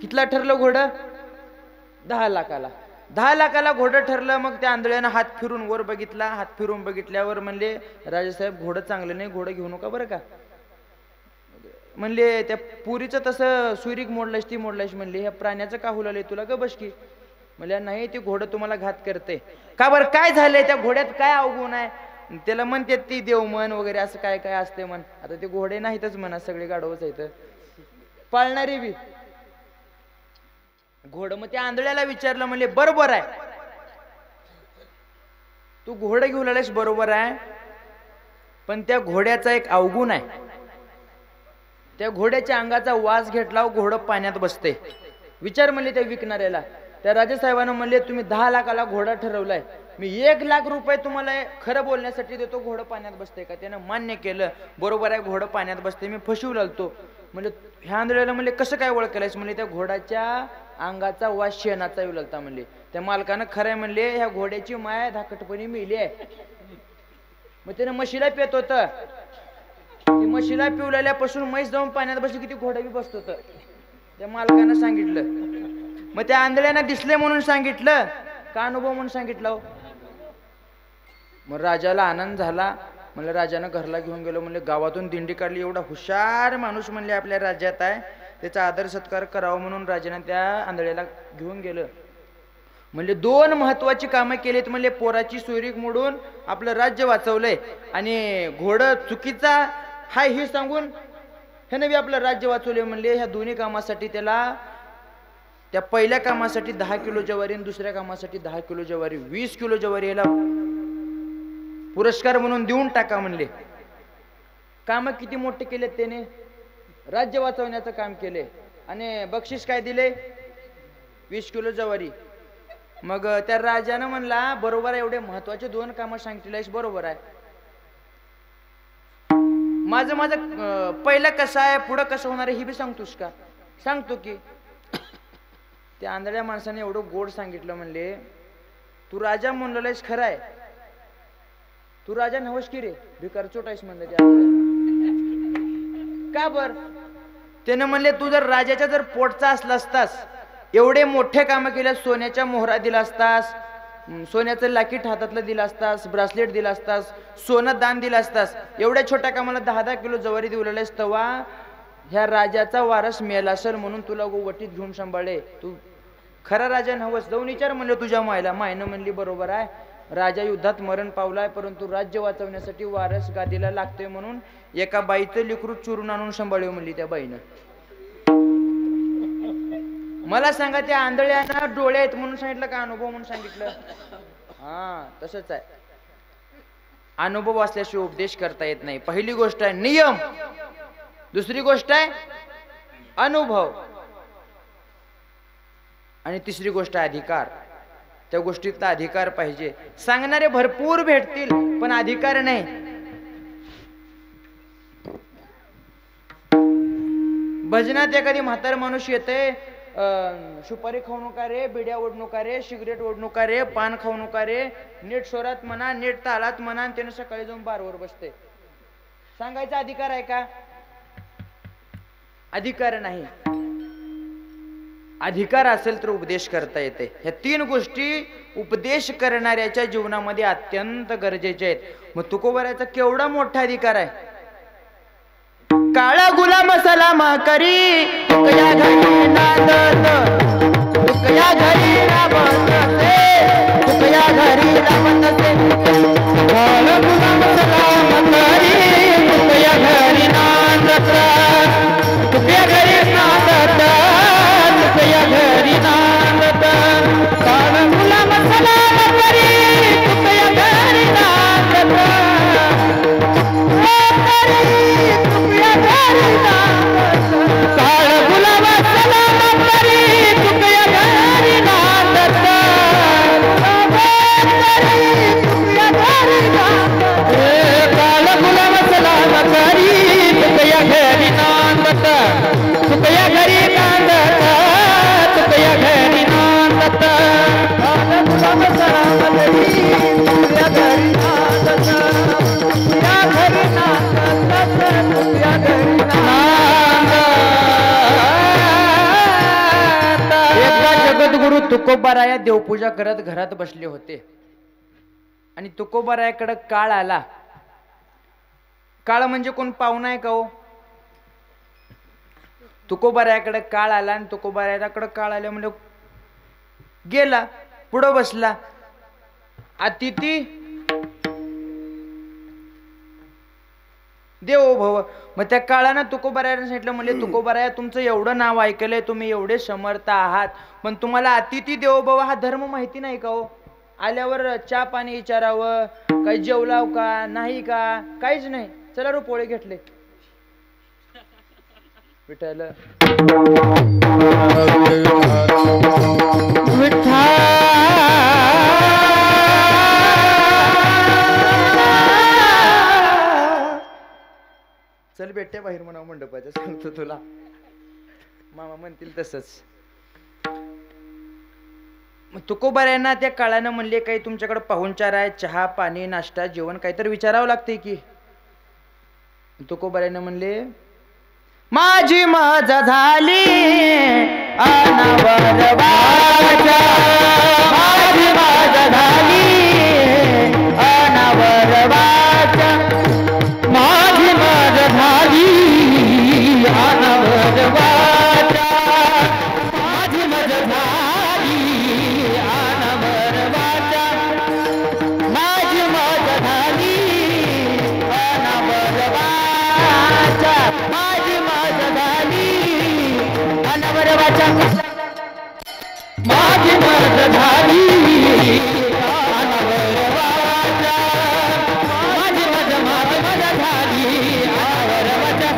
कितला ठरलं घोडं? 10 लाखाला. 10 लाखाला घोडं ठरलं. मग त्या आंधळ्यानं हात फिरून वर बघितला. हात फिरून बघितल्यावर म्हणले, राजेसाहेब घोडं चांगलं नाही, घोडं घेऊ नका बरं का. म्हणले त्या पुरीचं तसं सुरीक मोडलायस ती मोडलायस. म्हणले ह्या प्राण्याचं का हुलालय तुला, ग बसकी. म्हणल्या नाही, ते घोडं तुम्हाला घात करते. का बरं, काय झालंय त्या घोड्यात, काय अवगुण आहे? त्याला म्हणते ती देव मन वगैरे असं काय काय असते म्हण. आता ते घोडे नाहीतच म्हणा, सगळे गाढवच आहेत पाळणारी बी घोडं. मग त्या आंधळ्याला विचारलं, म्हणले बरोबर आहे, तू घोडं घेऊन आलायस बरोबर आहे, पण त्या घोड्याचा एक अवगुण आहे. त्या घोड्याच्या अंगाचा वास घेतला घोडं पाण्यात बसते. विचार म्हणले त्या विकणाऱ्याला. त्या राजेसाहेबांना म्हणले, तुम्ही 10 लाखाला घोडा ठरवलाय, मी 1 लाख रुपये तुम्हाला खरं बोलण्यासाठी देतो, घोडं पाण्यात बसते का? त्यानं मान्य केलं, बरोबर आहे घोडं पाण्यात बसते, मी फसवू लागतो. म्हणजे ह्या आंधळ्याला म्हणले कसं काय ओळखलायस? म्हणले त्या घोड्याच्या अंगाचा वास शेणाचा येऊ लागता. म्हणले त्या मालकानं खरंय म्हणले, ह्या घोड्याची माया धाकटपणी मिली आहे. मग त्यानं म्हशीला पेत होत, ती म्हशीला पिवल्यापासून म्हैस जाऊन पाण्यात बसली किती घोडा बी बसत होत, त्या मालकानं सांगितलं. मग त्या आंधळ्यांना दिसले म्हणून सांगितलं का अनुभव म्हणून सांगितलं? मग राजाला आनंद झाला. म्हणलं राजानं घरला घेऊन गेलो. म्हणले गावातून दिंडी काढली, एवढा हुशार माणूस म्हणले आपल्या राज्यात आहे, त्याचा आदर सत्कार करावा म्हणून राजानं त्या आंधळ्याला घेऊन गेलं. म्हणजे 2 महत्वाची कामं केलीत. म्हणले पोराची सोयरीक मोडून आपलं राज्य वाचवलंय आणि घोडं चुकीचा हाय हे सांगून ह्यानं बी आपलं राज्य वाचवले. म्हणले ह्या दोन्ही कामासाठी त्याला, त्या पहिल्या कामासाठी 10 किलो ज्वारी आणि दुसऱ्या कामासाठी 10 किलो ज्वारी, 20 किलो ज्वारी याला पुरस्कार म्हणून देऊन टाका. म्हणले काम किती मोठे केलेत त्याने, राज्य वाचवण्याचं काम केले आणि बक्षीस काय दिले? 20 किलो ज्वारी. मग त्या राजानं म्हणला बरोबर आहे, एवढे महत्वाचे 2 कामं सांगितलेस बरोबर आहे, माझं पहिलं कसं आहे पुढं कसं होणार आहे हे बी सांगतोस का? सांगतो की. त्या आंधळ्या माणसाने एवढं गोड सांगितलं. म्हणले तू राजा म्हणलेस खरं आहे, तू राजा नवस की रे, भिकार चोटायस म्हणलं त्या. का बर? त्यानं म्हणले तू जर राजाच्या जर पोटचा असला असतास, एवढे मोठे कामं केल्या, सोन्याच्या मोहरा दिला असतास, सोन्याचं लाकीट हातातलं दिला असतास, ब्रासलेट दिला असतास, सोनं दान दिला असतास, एवढ्या छोट्या कामाला 10-10 किलो ज्वारी दिवलेस, तेव्हा ह्या राजाचा वारस मेला असेल म्हणून तुला वटीत घेऊन सांभाळे, तू खरा राजा नवस. जाऊन विचार म्हणलं तुझ्या मायला. मायनं म्हणली बरोबर आहे, राजा युद्धात मरण पावलाय, परंतु राज्य वाचवण्यासाठी वारस गादीला लागतोय म्हणून एका बाईचं लेकरू चुरून आणून सांभाळू म्हणली त्या बाईनं. मला सांगा त्या आंधळ्यांना डोळे आहेत म्हणून सांगितलं का अनुभव म्हणून सांगितलं? हा तसंच आहे, अनुभव असल्याशिवाय उपदेश करता येत नाही. पहिली गोष्ट आहे नियम, दुसरी गोष्ट आहे अनुभव, आणि तिसरी गोष्ट आहे अधिकार. त्या गोष्टीतला अधिकार पाहिजे. सांगणारे भरपूर भेटतील पण अधिकार नाही. भजनात एखादी म्हातार माणूस येते, सुपारी खाऊ नका रे, बिड्या ओढ नका रे, सिगरेट ओढ नका रे, पान खाऊ नका रे, नीट स्वरात म्हणा, नीट तालात म्हणा, आणि त्यानं सकाळी जाऊन बारवर बसते. सांगायचा अधिकार आहे का? अधिकार नाही. अधिकार असेल तर उपदेश करता येते. ह्या 3 गोष्टी उपदेश करणाऱ्याच्या जीवनामध्ये अत्यंत गरजेच्या आहेत. मग तुकोबाराचा केवढा मोठा अधिकार आहे. काळा गुलाम सलामा करी, तुकया घरी नांदत, तुकया घरी राबत असे, तुकया घरी राबत असे. काळा गुलाम सलामा करी, तुकया घरी नांदत, तुकया घरी नांदत, तुकया घरी नांदत. काळा गुलाम सलामा करी, तुकया घरी नांदत, काळ गुलाम सलाम करी, तुकया घरी नांदत, तुकया घरी नांदत. एकदा जगद्गुरु तुकोबाराया देवपूजा करत घरात बसले होते आणि तुकोबारायाकडे काळ आला. काळ म्हणजे कोण पाहुणा आहे का हो? तुकोबारायाकडे काळ आला आणि तुकोबारायाकडे काळ आल्या म्हणजे गेला पुढं बसला. अतिथी देवो भव. मग त्या काळानं तुकोबारायाने सांगितलं, म्हणजे तुकोबाराया तुमचं एवढं नाव ऐकलंय, तुम्ही एवढे समर्थ आहात, पण तुम्हाला अतिथी देवो भव हा धर्म माहिती नाही का हो? आल्यावर चहा पाणी विचारावं, काही जेवलाव का नाही का, काहीच नाही. चला रो पोळे घेतले विठ्ठल चल भेटते बाहेर म्हणावं मंडपाच्या, सांगतो तुला. मामा म्हणतील तसंच. मग तुकोबारायांना त्या काळानं म्हणले, काही तुमच्याकडे पाहुणचार आहे, चहा पाणी नाश्ता जेवण काहीतरी विचारावं लागते की. तुकोबारायांना म्हणले, माझी मजा झाली अनावर वाचा, माझी मजा झाली अनावर वाचा, माझी मजा झाली अनावर वाचा, माझी मजा झाली अनावर वाचा, माझी मजा झाली अनावर वाचा, माझी मजा झाली अनावर वाचा, माझी मजा झाली अनावर वाचा, माझी मजा झाली अनावर वाचा.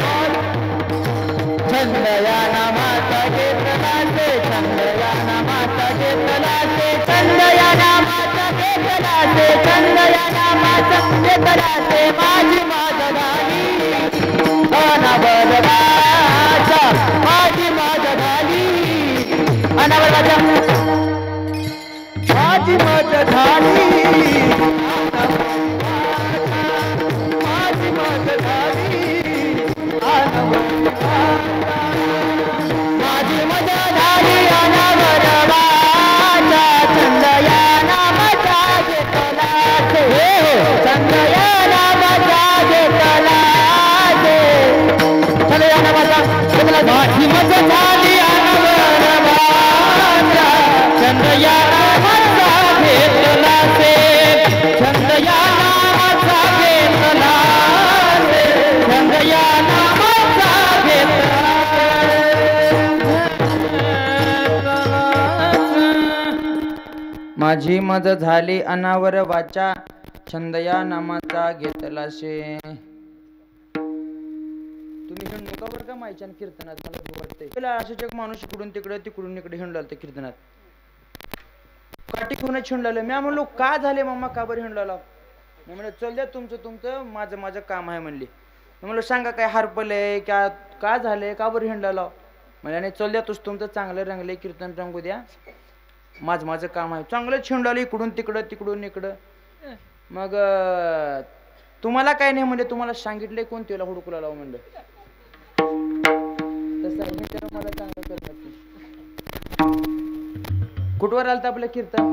छंद या नामाचा घेतला से, छंद या नामाचा घेतला से, छंद या नामाचा घेतला से, छंद या नामाचा घेतला से, माझी मजा झाली अनावर वाचा, माझी मजा झाली अनावर वाचा, माझी मजा झाली माझी मजा झाली अनावर वाचा, माझी मजा झाली अनावर वाचा, छंद या नामाचा घेतला से, छंद या नामाचा घेतला से, छंद या नामाचा घेतला, माझी मजा झाली अनावर वाचा, छंद या नामाचा घेतला से, छंद या नामाचा घेतला से, छंद या नामाचा घेतला. माझी मजा झाली अनावर वाचा, छंद या नामाचा घेतला शे. तुम्ही हिंडू का बरं का मायच्या कीर्तनात? मला वाटतंय असेच एक माणूस इकडून तिकडे तिकडून इकडे हिंडला त्या कीर्तनात, काठी घेऊनच हिंडलं. मी म्हणलो का झाले मामा, का बरं हिंडला? मी म्हणलं चल द्या तुमचं तुमचं, माझं माझं काम आहे म्हणले. मी म्हणलं सांगा काय हरपलंय का, का झालंय, का बरं हिंडला? म्हणजे नाही चल द्या तुझं तुमचं, चांगलं रंगले कीर्तन रंगू द्या, माझं माझं काम आहे. चांगलं छिंडालं इकडून तिकडं तिकडून इकडं. मग तुम्हाला काय नाही म्हणजे, तुम्हाला सांगितलंय कोण त्याला हुडकूला लाव म्हणलं. तसं मला चांगलं करतात. कुठवर आलं आपलं कीर्तन?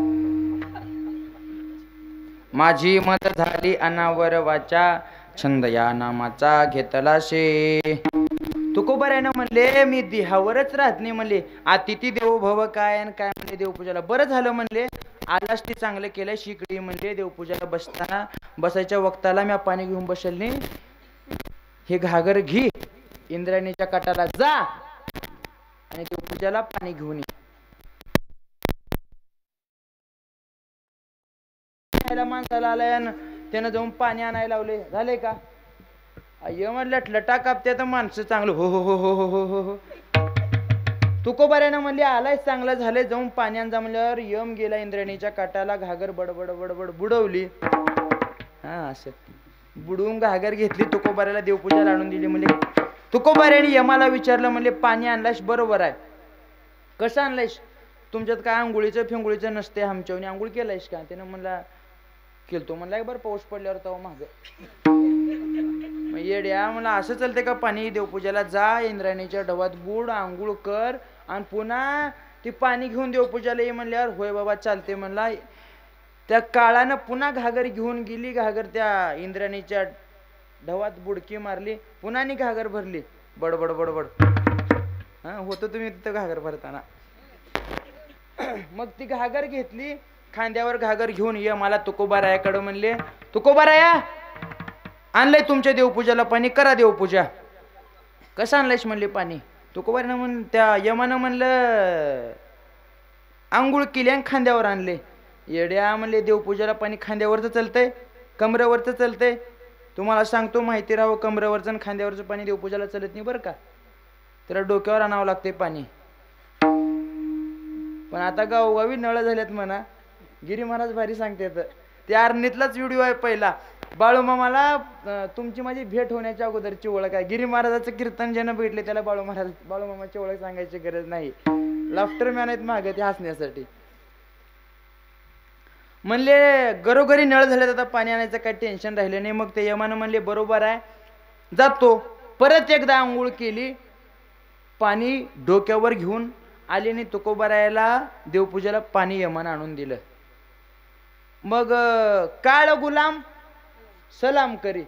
माझी मत झाली अनावर वाचा, छंद या नामाचा घेतला शे. तुकोबारायानं म्हणले मी देहावरच राहत नाही म्हणले, अतिथी देवो भव काय आणि काय म्हणले देवपूजाला. बरं झालं म्हणले आलास ती चांगलं केलं. शिकडी म्हणले देवपूजाला बसताना बसायच्या वक्ताला मी पाणी घेऊन बसेल नाही, हे घागर घे इंद्रायणीच्या काठाला जा आणि देवपूजाला पाणी घेऊन ये. माणसाला आलाय त्यानं जाऊन पाणी आणायला लावले, झाले का? अय्य म्हणलं लटा कापते तर माणसं चांगलं हो हो हो हो हो हो हो हो. तुकोबारायानं म्हणले आलाय चांगलं झालंय, जाऊन पाणी आणजा म्हणल्यावर यम गेला इंद्रायणीच्या काठाला, घागर बडबड बडबड बुडवली. हा असं बुडवून घागर घेतली, तुकोबारायाला देवपूजाला आणून दिली. म्हणजे तुकोबारायाने यमाला विचारलं म्हणले पाणी आणलायस बरोबर आहे, कसं आणलायस? तुमच्यात काय आंघोळीचं फिंगोळीचं नसते, आमच्यावर आंघोळ केलायस का? त्यानं म्हणला केलतो. म्हणला बरं पाऊस पडल्यावर तेव्हा माग मग येड्या मला असं चालते का पाणी देवपूजाला जा इंद्रायणीच्या ढवात बुड आंघोळ कर आणि पुन्हा ती पाणी घेऊन देवपूजाला ये म्हणल्यावर होय बाबा चालते म्हणला. त्या काळानं पुन्हा घागर घेऊन गेली. घागर त्या इंद्रायणीच्या ढवात बुडकी मारली. पुन्हा नी घागर भरली. बडबड बडबड हा होतं तुम्ही तिथं घागर भरताना. मग ती घागर घेतली. खांद्यावर घागर घेऊन ये मला तुकोबारायाकडं म्हणले. तुकोबाराया आणलंय तुमच्या देवपूजाला पाणी करा देवपूजा. कसं आणलंयस म्हणले पाणी. तुकोबारानं म्हण त्या यमानं म्हणलं आंघोळ केली आणि खांद्यावर आणले. येड्या म्हणले देवपूजाला पाणी खांद्यावरचं चलतंय कमरेवरचं चलतंय. तुम्हाला सांगतो माहिती राहावं कमरेवरचं आणि खांद्यावरचं पाणी देवपूजाला चलत नाही बरं का. त्याला डोक्यावर आणावं लागते पाणी. पण आता गावोगावी नळ झाल्यात म्हणा. गिरी महाराज भारी सांगतात. त्या आरणीतलाच व्हिडिओ आहे पहिला. बाळूमामाला तुमची माझी भेट होण्याच्या अगोदरची ओळख आहे. गिरी महाराजाचं कीर्तन ज्यानं भेटले त्याला बाळूमामाची ओळख सांगायची गरज नाही. लाफ्टर मॅन आहेत मागे ते हसण्यासाठी. म्हणले घरोघरी नळ झाल्यात आता पाणी आणायचं काही टेन्शन राहिलं नाही. मग ते यमानं म्हणले बरोबर आहे जातो. परत एकदा आंघोळ केली. पाणी डोक्यावर घेऊन आले आणि तुकोबारायाला देवपूजेला पाणी यमानं आणून दिलं. मग काळ गुलाम सलाम करी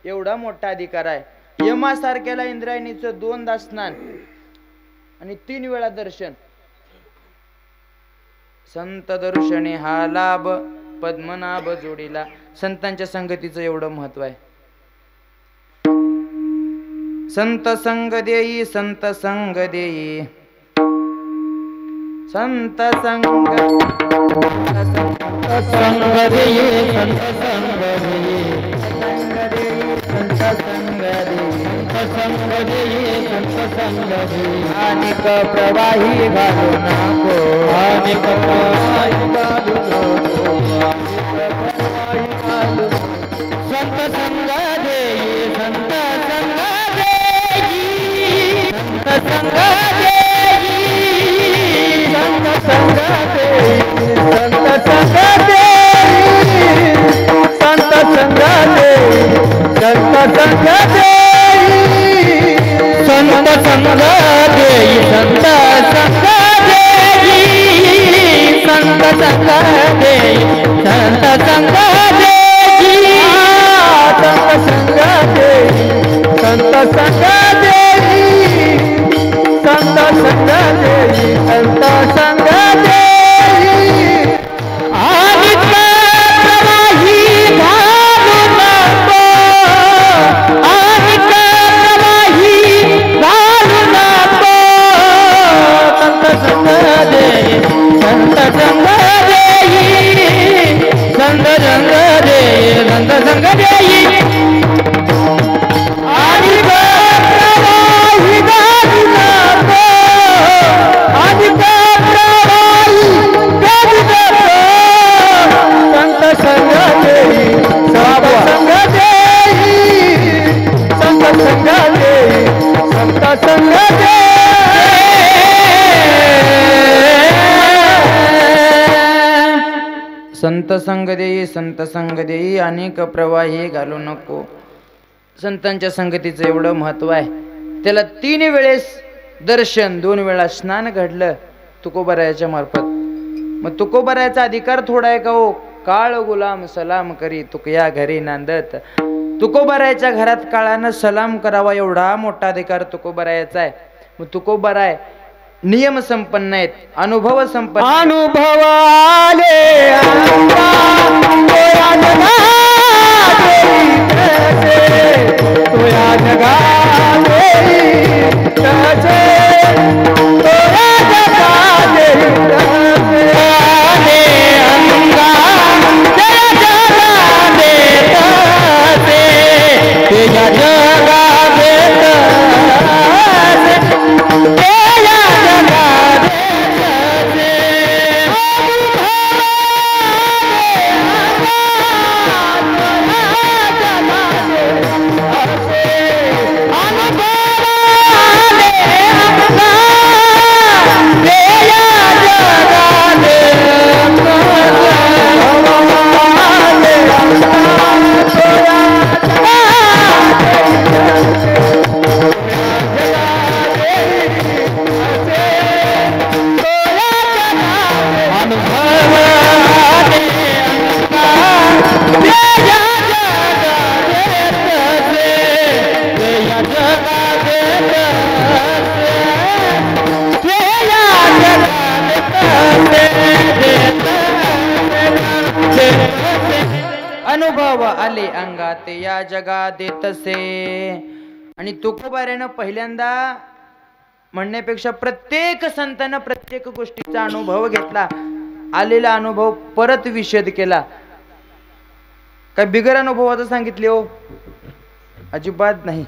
एवढा मोठा अधिकार आहे. यमासारख्याला इंद्रायणीचं 2दा स्नान आणि 3 वेळा दर्शन. संत दर्शने हा लाभ पद्मनाभ जोडीला. संतांच्या संगतीचं एवढं महत्व आहे. संत संग देई संत संग देई संत संग संग देई संत संग देई संत संग देई संग देई संत संग देई. अनेक प्रवाही घालू नको अनेक प्रवाही घालू नको संत संग देई संत संग देई संत संग देई संत संग देई संत संग देई संत संग देई संत संग देई संत संग देई संत संग देई संत संग देई संत संग देई संत संग देई संत संग देई संत संग देई संत संग देई. आणि प्रवाही घालू नको आणि प्रवाही घालू नको संत संग देई संत संग देई संत संग देई संत संग देई. आणि प्रवाही घालू नको आणि प्रवाही घालू नको संत संग देई संत संग देई संत संग देई संत संग देई. संत संग देई संत संग देई अनेक प्रवाही घालू नको. संतांच्या संगतीचं एवढं महत्व आहे. त्याला 3 वेळेस दर्शन 2 वेळा स्नान घडलं तुकोबारायाच्या मार्फत. मग तुकोबारायाचा अधिकार थोडा आहे का हो. काळ गुलाम सलाम करी तुकया घरी नांदत. तुकोबारायाच्या घरात काळानं सलाम करावा एवढा मोठा अधिकार तुकोबारायाचा आहे. मग तुकोबाराय नियम संपन्न आहेत अनुभव संपन्न. अनुभव आले तोया जगा ते या जगात देतसे. आणि तुकोबाऱ्यानं पहिल्यांदा म्हणण्यापेक्षा प्रत्येक संतानं प्रत्येक गोष्टीचा अनुभव घेतला, आलेला अनुभव परत विषद केला. काय बिगर अनुभवाचं सांगितले हो? अजिबात नाही.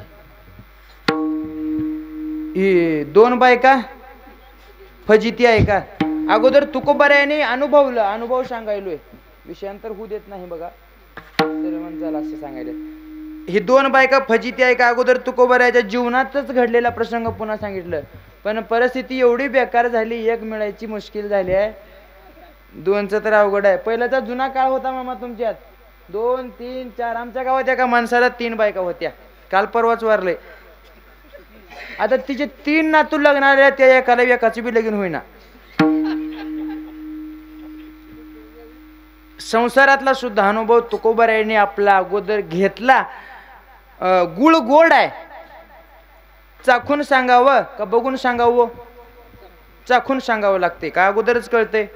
ही दोन बायका फजिती आहे का? अगोदर तुकोबाऱ्याने अनुभवलं, अनुभव सांगायलोय, विषयांतर होऊ देत नाही बघा, तर म्हणताल असं सांगायला. ही दोन बायका फजिती आहे का? अगोदर तुकोबाऱ्याच्या जीवनातच घडलेला प्रसंग पुन्हा सांगितलं. पण परिस्थिती एवढी बेकार झाली, एक मिळायची मुश्किल झाली आहे, दोनचं तर अवघड आहे. पहिल्याचा जुना काळ होता मामा तुमच्यात, 2 3 4. आमच्या गावात एका माणसाला 3 बायका होत्या, काल परवाच वारले. आता तिचे 3 नातू लग्न आले, त्या एकाला एकाची बी लगीन होईना. संसारातला सुद्धा अनुभव तुकोबाऱ्याने आपला अगोदर घेतला. गुळ गोड आहे, चाखून सांगावं का बघून सांगावं? चाखून सांगावं लागते का अगोदरच कळते?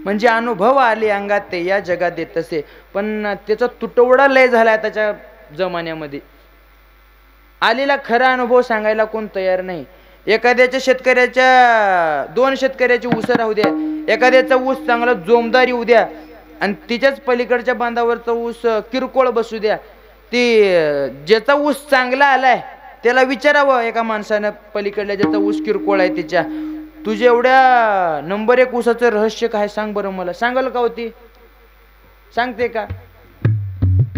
म्हणजे अनुभव आले अंगात ते या जगात देत तसे. पण त्याचा तुटवडा लय झालाय त्याच्या जमान्यामध्ये. आलेला खरा अनुभव सांगायला कोण तयार नाही. एखाद्याच्या शेतकऱ्याच्या 2 शेतकऱ्याची ऊस राहू द्या, एखाद्याचा ऊस चांगला जोमदार येऊ द्या आणि तिच्याच पलीकडच्या बांधावरचा ऊस किरकोळ बसू द्या, ती ज्याचा ऊस चांगला आलाय त्याला विचारावं एका माणसानं, पलीकडल्या ज्याचा ऊस किरकोळ आहे तिच्या, तुझ्या एवढ्या नंबर 1 ऊसाचं रहस्य काय सांग बरं मला. सांगाल का होती? सांगते का?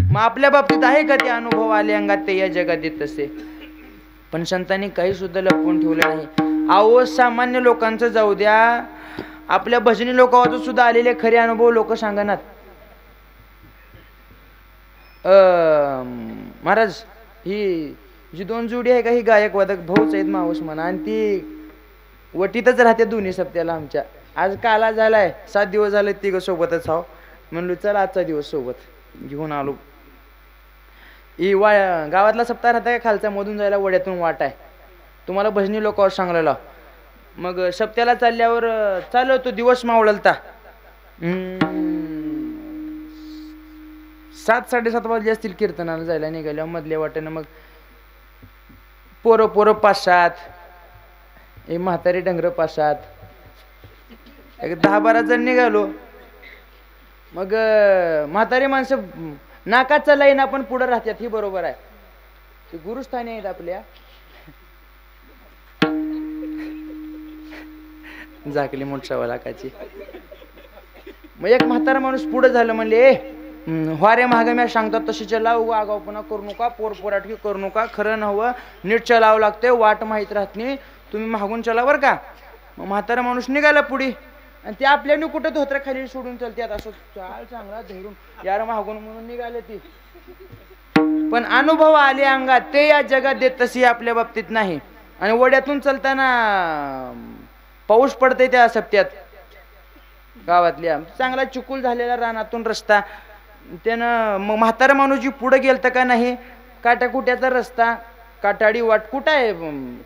मग आपल्या बाबतीत आहे का ते अनुभव आले अंगात ते या जगात येत तसे? पण संतांनी काही सुद्धा लपवून ठेवलं नाही. अहो सामान्य लोकांचं जाऊ द्या, आपल्या भजनी लोकांचं सुद्धा आलेले खरे अनुभव लोक सांगणार. महाराज ही जी 2 जोडी आहे का, ही गायक वादक भाऊच आहेत मावस म्हणा, आणि ती वटीतच राहते दोन्ही सप्त्याला आमच्या. आज काला झालाय, 7 दिवस झाले तिघं सोबतच आहो. म्हणलो चला आजचा दिवस सोबत घेऊन आलो. ही गावातला सप्ताह राहता का खालचा, मधून जायला वड्यातून वाट आहे, तुम्हाला भजनी लोकांवर सांगलेला. मग सप्त्याला चालल्यावर चाललो तो दिवस मावळलता. 7 साडेसात वाजले असतील कीर्तनाला जायला निघाल्या मधल्या वाटेनं. मग पोरं 5-7, हे म्हातारी डंगर 5-7, एक 10-12 जण निघालो. मग म्हातारी माणसं नाकाचा लाईन आपण पुढे राहतात, ही बरोबर आहे, ते गुरुस्थानी आहेत आपल्या. झाकली मोठा लाकाची. मग एक म्हातारा माणूस पुढे झालं, म्हणले वारे महाग म्या सांगतात तशी चलाव, आगावपणा करू नका, पोरपोराटकी करू नका, खरं नव्हं, नीट चलावं लागते, वाट माहीत राहत नाही, तुम्ही मागून चला बरं का. मग म्हातारा माणूस निघाला पुढे, आणि ते आपल्याने कुठं धोत्र खाली सोडून चलतात, असं चाल चांगला धरून यार मागून म्हणून निघाले ती. पण अनुभव आले अंगात ते या जगात देत तशी आपल्या बाबतीत नाही. आणि वड्यातून चलताना पाऊस पडते त्या सप्त्यात गावातल्या, चांगला चिकूल झालेला रानातून रस्ता, त्यानं मग म्हातारा माणूस जी पुढे गेलता का नाही, काटाकुट्याचा रस्ता, काटाडी वाट, कुठं आहे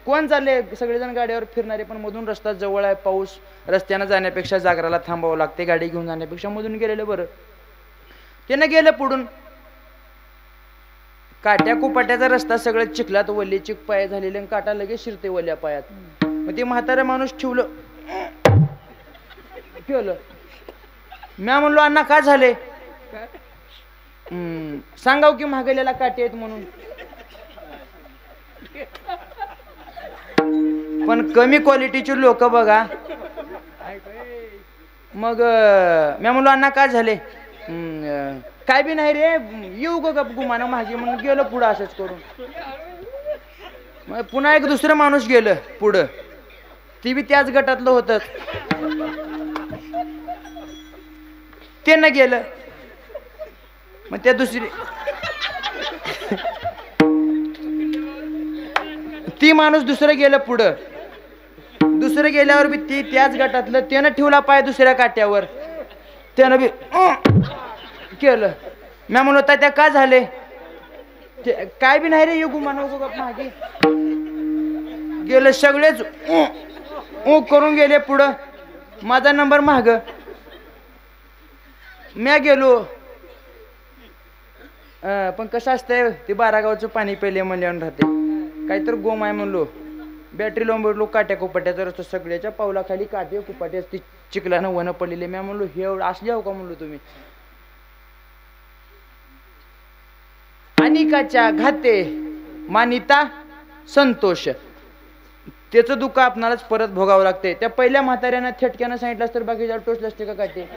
कोण चालले, सगळेजण गाडीवर फिरणारे, पण मधून रस्ता जवळ आहे, पाऊस, रस्त्यानं जाण्यापेक्षा जागराला थांबावं लागते, गाडी घेऊन जाण्यापेक्षा मधून गेलेलं बरं. त्यानं गेलं पुढून, काट्या कुपाट्याचा रस्ता, सगळं चिखलात वल्ले चिक पाय झालेले, आणि काटा लगेच शिरते वल्या पायात. मग ते म्हातारा माणूस ठेवलं म्या म्हणलो अण्णा काय झाले? सांगाव की महागलेला काटे आहेत म्हणून. पण कमी क्वालिटीचे लोक बघा. मग म्या म्हणलो अण्णा काय झाले? काय बी नाही रे, येऊ ग गुमाना माझी म्हणून गेलं पुढं असंच करून. मग पुन्हा एक दुसरं माणूस गेलं पुढं, ती बी त्याच गटातलं होतं, ते न गेलं. मग त्या दुसरी ती माणूस दुसरं गेलं पुढं, दुसरं गेल्यावर बी ती त्याच गटातलं, त्यानं ठेवला पाय दुसऱ्या काट्यावर, त्यानं बी केलं. मी म्हणलो त्या का झाले? काय बी नाही रे, येऊ गुमान मागे गेलं, सगळेच करून गेले पुढं. माझा नंबर माग, म्या गेलो, पण कसं असतंय ते 12 गावचं पाणी पेले म्हणल्यावर राहते. काहीतर गोम आहे म्हणलो, बॅटरी लावून भेटलो, काट्या कुपाट्याचा रस्ता, सगळ्याच्या पावलाखाली काटे कुपाट्या ती चिखलानं वन पडलेले. मी म्हणलो हे एवढं असले हो का म्हणलो तुम्ही. अनिकाच्या घाते मानिता संतोष, त्याचं दुःख आपणालाच परत भोगावं लागते. त्या पहिल्या म्हाताऱ्यानं थेटक्यानं सांगितलं तर बाकीच्या टोचले असते का काटे,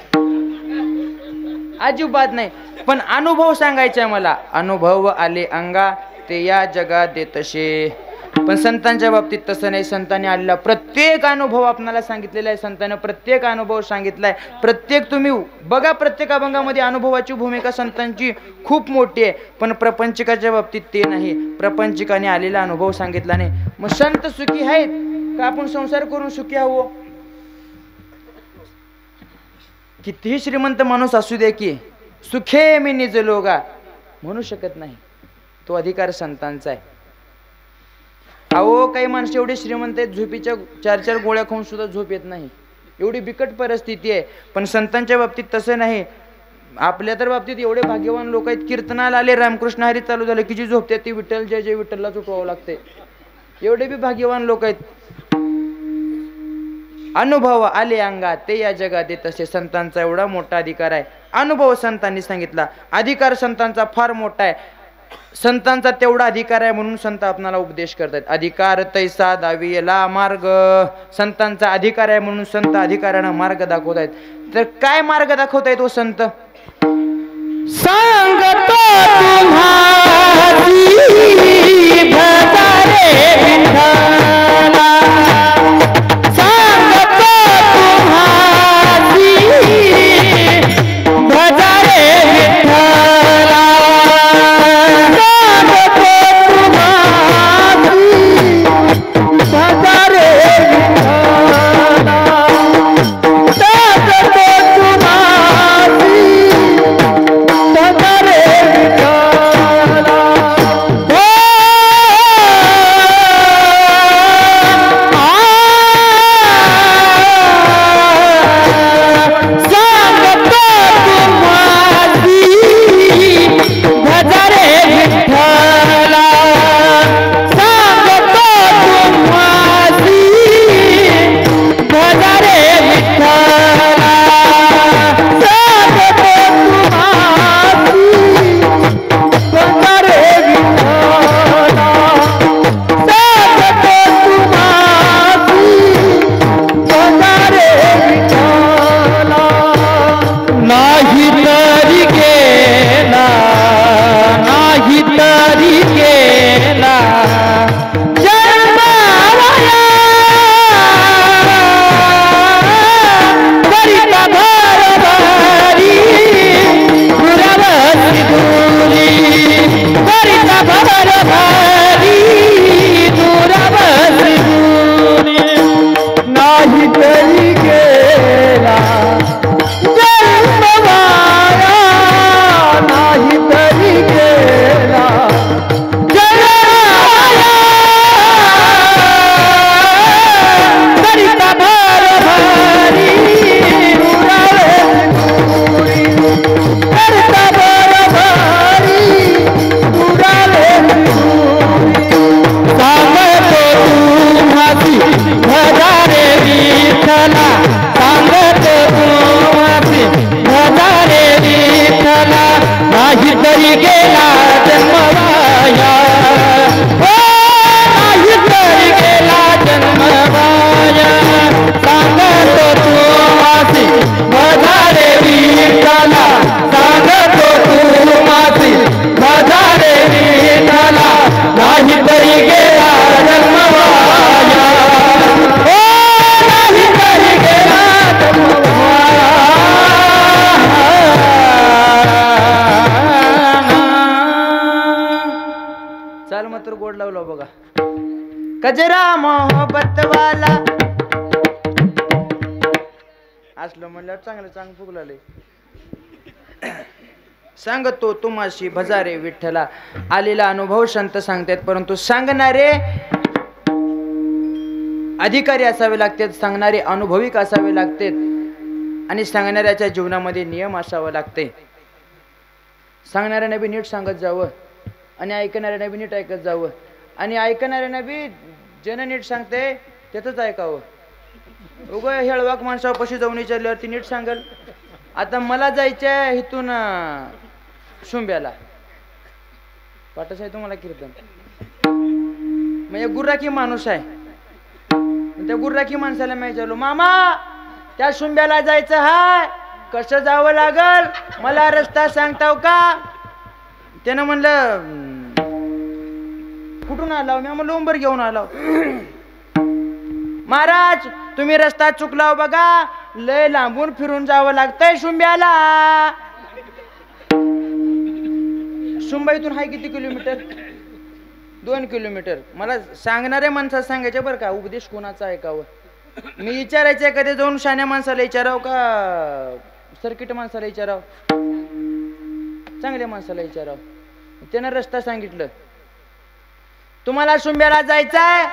अजिबात नाही. पण अनुभव सांगायचा मला, अनुभव आले अंगा ते या जगात देतशे. पण संतांच्या बाबतीत तसं नाही. संतांनी आलेला प्रत्येक अनुभव आपणाला सांगितलेला आहे. संतांनी प्रत्येक अनुभव सांगितलाय. प्रत्येक तुम्ही बघा, प्रत्येक अभंगामध्ये अनुभवाची भूमिका संतांची खूप मोठी आहे. पण प्रपंचिकाच्या बाबतीत ते नाही. प्रपंचिकाने आलेला अनुभव सांगितला नाही. मग संत सुखी आहेत का आपण संसार करून सुखी आहो? कितीही श्रीमंत माणूस असू दे की सुखे मी निज लोगा म्हणू शकत नाही. तो अधिकार संतांचा आहे. अहो काही माणसं एवढी श्रीमंत आहेत, झोपीच्या 4-4 गोळ्या खाऊन सुद्धा झोप येत नाही. एवढी बिकट परिस्थिती आहे. पण संतांच्या बाबतीत तसं नाही. आपल्या तर बाबतीत एवढे भाग्यवान लोक आहेत, कीर्तनाला आले, रामकृष्ण हरी चालू झालं की जी झोपते ती विठ्ठल जय जय विठ्ठलला उठवावं लागते. एवढे बी भाग्यवान लोक आहेत. अनुभव आले अंगात ते या जगात येत असे. संतांचा एवढा मोठा अधिकार आहे. अनुभव संतांनी सांगितला. अधिकार संतांचा फार मोठा आहे. संतांचा तेवढा अधिकार आहे म्हणून संत आपणाला उपदेश करतात. अधिकार तैसा दाविला मार्ग, संतांचा अधिकार आहे म्हणून संत अधिकारानं मार्ग दाखवत आहेत. तर काय मार्ग दाखवत आहेत तो संत? सांगतो तुम्हारी भजारे विठ्ठला, सांगतो तुम्हारी भजारे विठ्ठला, कजरा मोहब्बत वाला असलं म्हणल्यावर चांगलं फुगलाले. सांगतो तुम्हाशी भजारे विठ्ठला. आलेला अनुभव संत सांगतात. परंतु सांगणारे अधिकारी असावे लागतात, सांगणारे अनुभविक असावे लागतात आणि सांगणाऱ्याच्या जीवनामध्ये नियम असावा लागते. सांगणाऱ्याने बी नीट सांगत जावं आणि ऐकणाऱ्याने बी नीट ऐकत जावं आणि ऐकणाऱ्याने बी ज्यानं नीट सांगते त्याचंच ऐकावं. उगं हेळवाक माणसापाशी जाऊन विचारल्यावर ती नीट सांगल. आता मला जायचं आहे इथून शुंब्याला, वाटच आहे तुम्हाला कीर्तन. म्हणजे गुर्राखी माणूस आहे, त्या गुर्राखी माणसाला मी विचारलो, मामा त्या शुंब्याला जायचं हाय, कसं जावं लागल, मला रस्ता सांगताव का? त्यानं म्हणलं कुठून आलाव? मी म्हणलं उंबर घेऊन आलाव. महाराज तुम्ही रस्ता चुकलाव बघा, लय लांबून फिरून जावं लागतंय शुंब्याला. शुंबा इथून हाय किती किलोमीटर? 2 किलोमीटर. मला सांगणाऱ्या माणसाला सांगायचं बरं का, उपदेश कोणाचा ऐकावं. मी विचारायचंय कधी जाऊन शाण्या माणसाला विचारावं का सर्किट माणसाला विचारावं, चांगल्या माणसाला विचारावं. त्यानं रस्ता सांगितलं, तुम्हाला शुंब्याला जायचंय,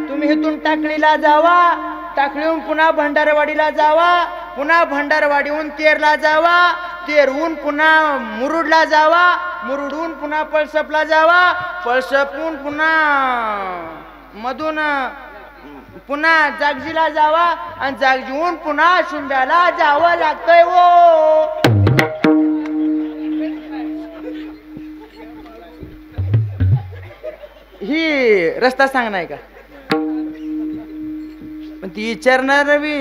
तुम्ही इथून टाकळीला जावा, टाकळीहून पुन्हा भंडारवाडीला जावा, पुन्हा भंडारवाडीहून तेरला जावा, तेरहून पुन्हा मुरुडला जावा, मुरुडहून पुन्हा पळसपला जावा, पळसपहून पुन्हा मधून पुन्हा जागजीला जावा आणि जागजीहून पुन्हा शुंब्याला जावं लागतंय. ओ ही रस्ता सांगणार का? पण ती विचारणार बी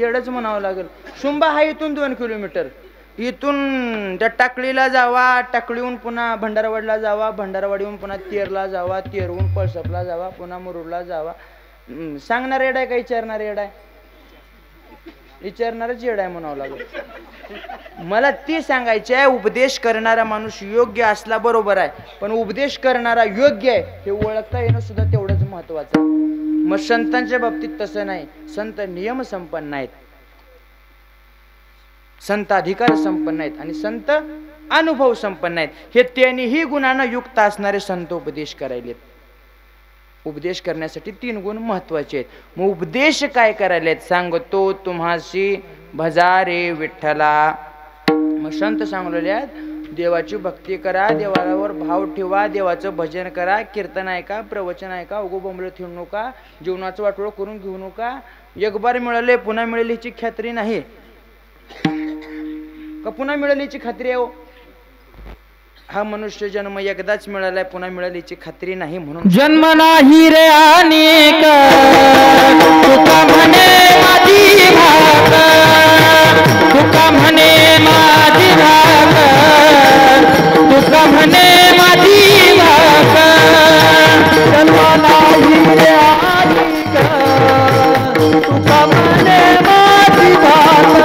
एवढंच म्हणावं लागेल. शुंबा हा इथून 2 किलोमीटर, इथून त्या टाकळीला जावा, टाकळीहून पुन्हा भंडारवाडीला जावा, भंडारवाडीहून पुन्हा तेरला जावा, तेरहून पळसपला जावा, पुन्हा मुरुडला जावा. सांगणार येडाय का विचारणार येडाय? विचारणारच येडाय म्हणावं लागेल. मला ती सांगायची आहे, उपदेश करणारा माणूस योग्य असला बरोबर आहे, पण उपदेश करणारा योग्य आहे हे ओळखता येणं सुद्धा तेवढंच महत्वाचं आहे. मग संतांच्या बाबतीत तसं नाही. संत नियम संपन्न आहेत, संत अधिकार संपन्न आहेत आणि संत अनुभव संपन्न आहेत. हे त्यांनीही गुणांना युक्त असणारे संत उपदेश करायलेत. उपदेश करण्यासाठी 3 गुण महत्वाचे आहेत. मग उपदेश काय करायलेत? सांगतो तुम्हाशी भजा रे विठ्ठला. मग संत सांगलेले आहेत, देवाची भक्ती करा, देवावर भाव ठेवा, देवाचं भजन करा, कीर्तन ऐका, प्रवचन ऐका, उगो बोंबलं ठेवू नका, जीवनाचं वाटोळं करून घेऊ नका. एक बार मिळाले पुन्हा मिळेल हिची खात्री नाही का? पुन्हा मिळेल हिची खात्री आहे. हा मनुष्य जन्म एकदाच मिळालाय, पुन्हा मिळेल हिची खात्री नाही. म्हणून जन्म नाही रे अनेक, तुका म्हणे माझी भाग, तुका म्हणे माझी भाग, तुका म्हणे माझी भाग. जन्म नाही रे अनेक, तुका म्हणे माझी भाग,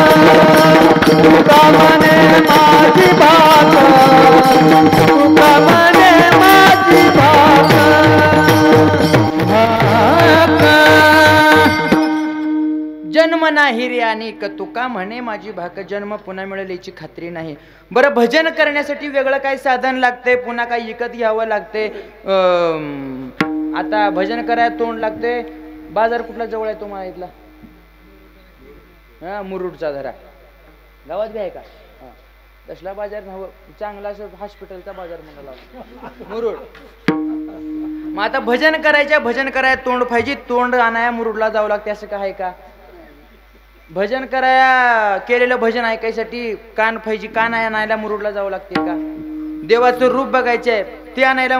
तुका म्हणे माझी भाग, तुका म्हणे माझी भाग. जन्म नाही रे अनेक, तुका म्हणे माझी भाक. जन्म पुन्हा मिळेल याची खात्री नाही. बरं, भजन करण्यासाठी वेगळं काही साधन लागते, पुन्हा काही विकत घ्यावं लागते. आता भजन करायला तोंड लागते. बाजार कुठला जवळ आहे तुम्हाला इथला? हा, मुरुडचा धरा. गावात बी आहे का? तसला बाजार नव्हं, चांगला असं हॉस्पिटलचा बाजार म्हणाला मुरुड. मग आता भजन करायला तोंड पाहिजे, तोंड आणाया मुरुडला जावं लागते असं काय आहे का? भजन कराया केलेलं भजन ऐकायसाठी कान पाहिजे, कान आणायला मुरुडला जावं लागते का? देवाचं रूप बघायचंय ते आणायला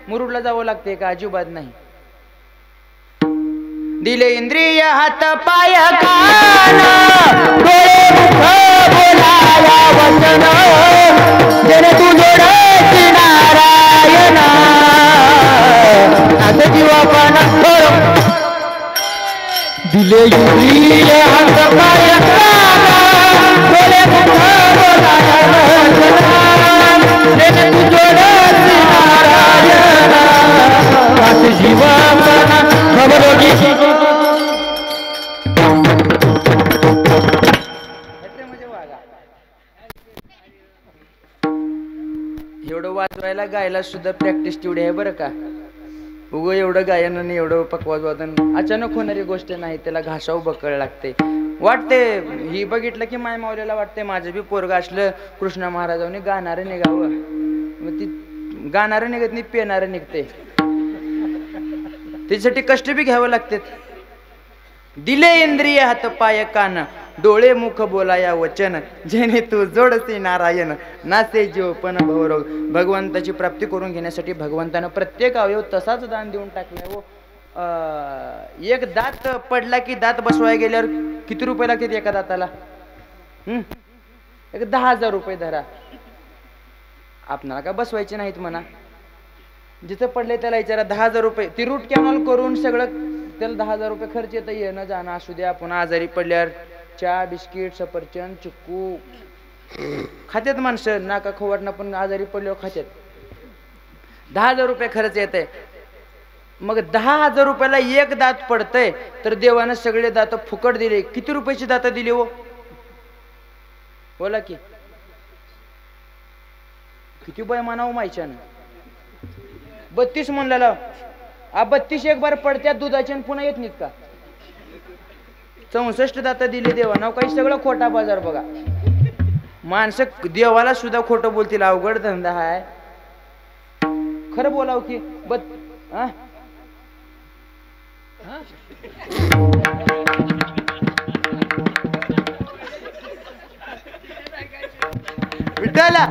मुरुडला जावं लागते का? अजिबात नाही. दिले इंद्रिय हात पाय कान, डोळे मुख बोलाया वचन, जन तू जोडती नारायण, आता जीवापण दिले इंद्रिय हात पाय कान, डोळे मुख बोलाया वचन, जन तू जोडती नारायण, आता जीवापण खबरोगी. एवढं वाजवायला गायला सुद्धा प्रॅक्टिस तेवढी आहे बरं का. उगं एवढं गायन आणि एवढं पकवाज वादन अचानक होणारी गोष्ट नाही. त्याला घासाव बकळ लागते. वाटते ही बघितलं की माय मावल्याला वाटते माझं बी पोरग असलं कृष्ण महाराजांनी गाणारं निघावं. गाणारं निघत नाही, पेणारं निघते. त्याच्यासाठी कष्ट बी घ्यावं लागते. दिले इंद्रिय हात पाय कान, डोळे मुख बोलाया वचन, जेणे तू जोडसी नारायण, नासे जीव पण भवरोग. भगवंताची प्राप्ती करून घेण्यासाठी भगवंतानं प्रत्येक अवयव तसाच दान देऊन टाकलाय. हो, एक दात पडला की दात बसवायला गेल्यावर किती रुपये लागतात एका दाताला? एक 10,000 रुपये धरा. आपणाला का बसवायचे नाहीत म्हणा, जिथं पडले त्याला विचारा. 10,000 रुपये ती रूट कॅनॉल करून सगळं त्याला 10,000 रुपये खर्च येतं. येणं जाणं असू द्या. पुन्हा आजारी पडल्यावर चहा बिस्किट सफरचंद चिक्कू खात्यात माणसं. नाका खवटणं पण आजारी पडल्यावर खात्यात. 10,000 रुपये खर्च येत आहे. मग 10,000 रुपयाला एक दात पडतंय तर देवानं सगळे दात फुकट दिले. किती रुपयाची दात दिली हो? बोला की किती बाय म्हणावं माहिच्यानं? 32 म्हणलेला. 32 एक बार पडत्यात दुधाचे आणि पुन्हा येत नाहीत का? 64 दात दिले देवानं. काही सगळं खोटा बाजार बघा. माणसं देवाला सुद्धा खोटं बोलतील. अवघड धंदा आहे. खरं बोलाव की विठ्ठला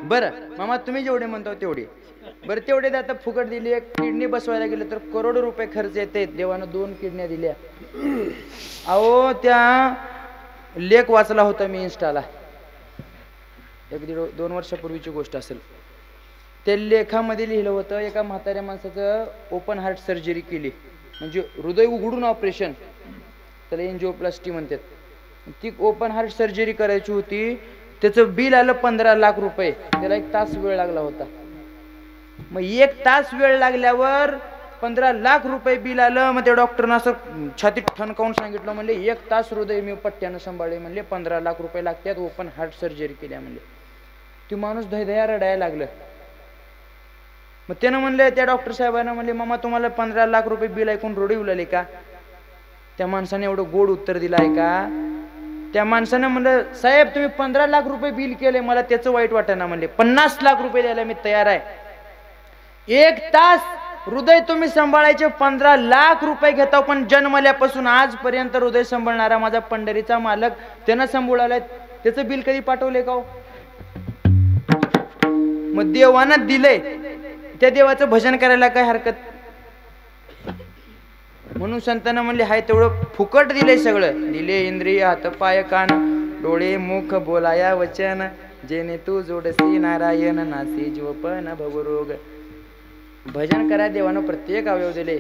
बरं मामा, तुम्ही जेवढे म्हणता तेवढे बरं. तेवढे आता फुकट दिली. एक किडनी बसवायला गेलं तर करोडो रुपये खर्च येते. देवानं 2 किडन्या दिल्या. अहो, त्या लेख वाचला होता मी इंस्टाला. 1-2 वर्षापूर्वीची गोष्ट असेल. त्या लेखामध्ये लिहिलं होतं एका म्हाताऱ्या माणसाचं ओपन हार्ट सर्जरी केली, म्हणजे हृदय उघडून ऑपरेशन, त्याला एंजिओप्लास्टी म्हणतात. ती ओपन हार्ट सर्जरी करायची होती. त्याचं बिल आलं 15 लाख रुपये. त्याला 1 तास वेळ लागला होता. मग 1 तास वेळ लागल्यावर 15 लाख रुपये बिल आलं. मग त्या डॉक्टरनं असं छातीत ठणकावून सांगितलं, म्हणले 1 तास हृदय मी पट्ट्यानं सांभाळले, म्हणले 15 लाख रुपये लागतात. ओपन हार्ट सर्जरी केल्या म्हणले. ती माणूस धैर्या रडायला लागलं. मग त्यानं म्हणले त्या डॉक्टर साहेबांना, म्हणले मामा तुम्हाला 15 लाख रुपये बिल ऐकून रोडे उलाले का? त्या माणसाने एवढं गोड उत्तर दिलं आहे का? त्या माणसानं म्हणलं साहेब तुम्ही 15 लाख रुपये बिल केले, मला त्याचं वाईट वाटेना. म्हणले 50 लाख रुपये द्यायला मी तयार आहे. 1 तास हृदय तुम्ही सांभाळायचे 15 लाख रुपये घेता. पण जन्मल्यापासून आजपर्यंत हृदय सांभाळणारा माझा पंढरीचा मालक त्यानं सांभाळायला, त्याचं बिल कधी पाठवले का? मग देवानं दिलंय, त्या देवाचं भजन करायला काय हरकत? म्हणून संतांना म्हणले हाय तेवढं फुकट दिले. सगळं दिले इंद्रिय हात पाय कान, डोळे मुख बोलाया वचन, जेणे तू जोडसी नारायण, नासी जीव पण भवरोग. भजन करा. देवानं प्रत्येक अवयव दिले.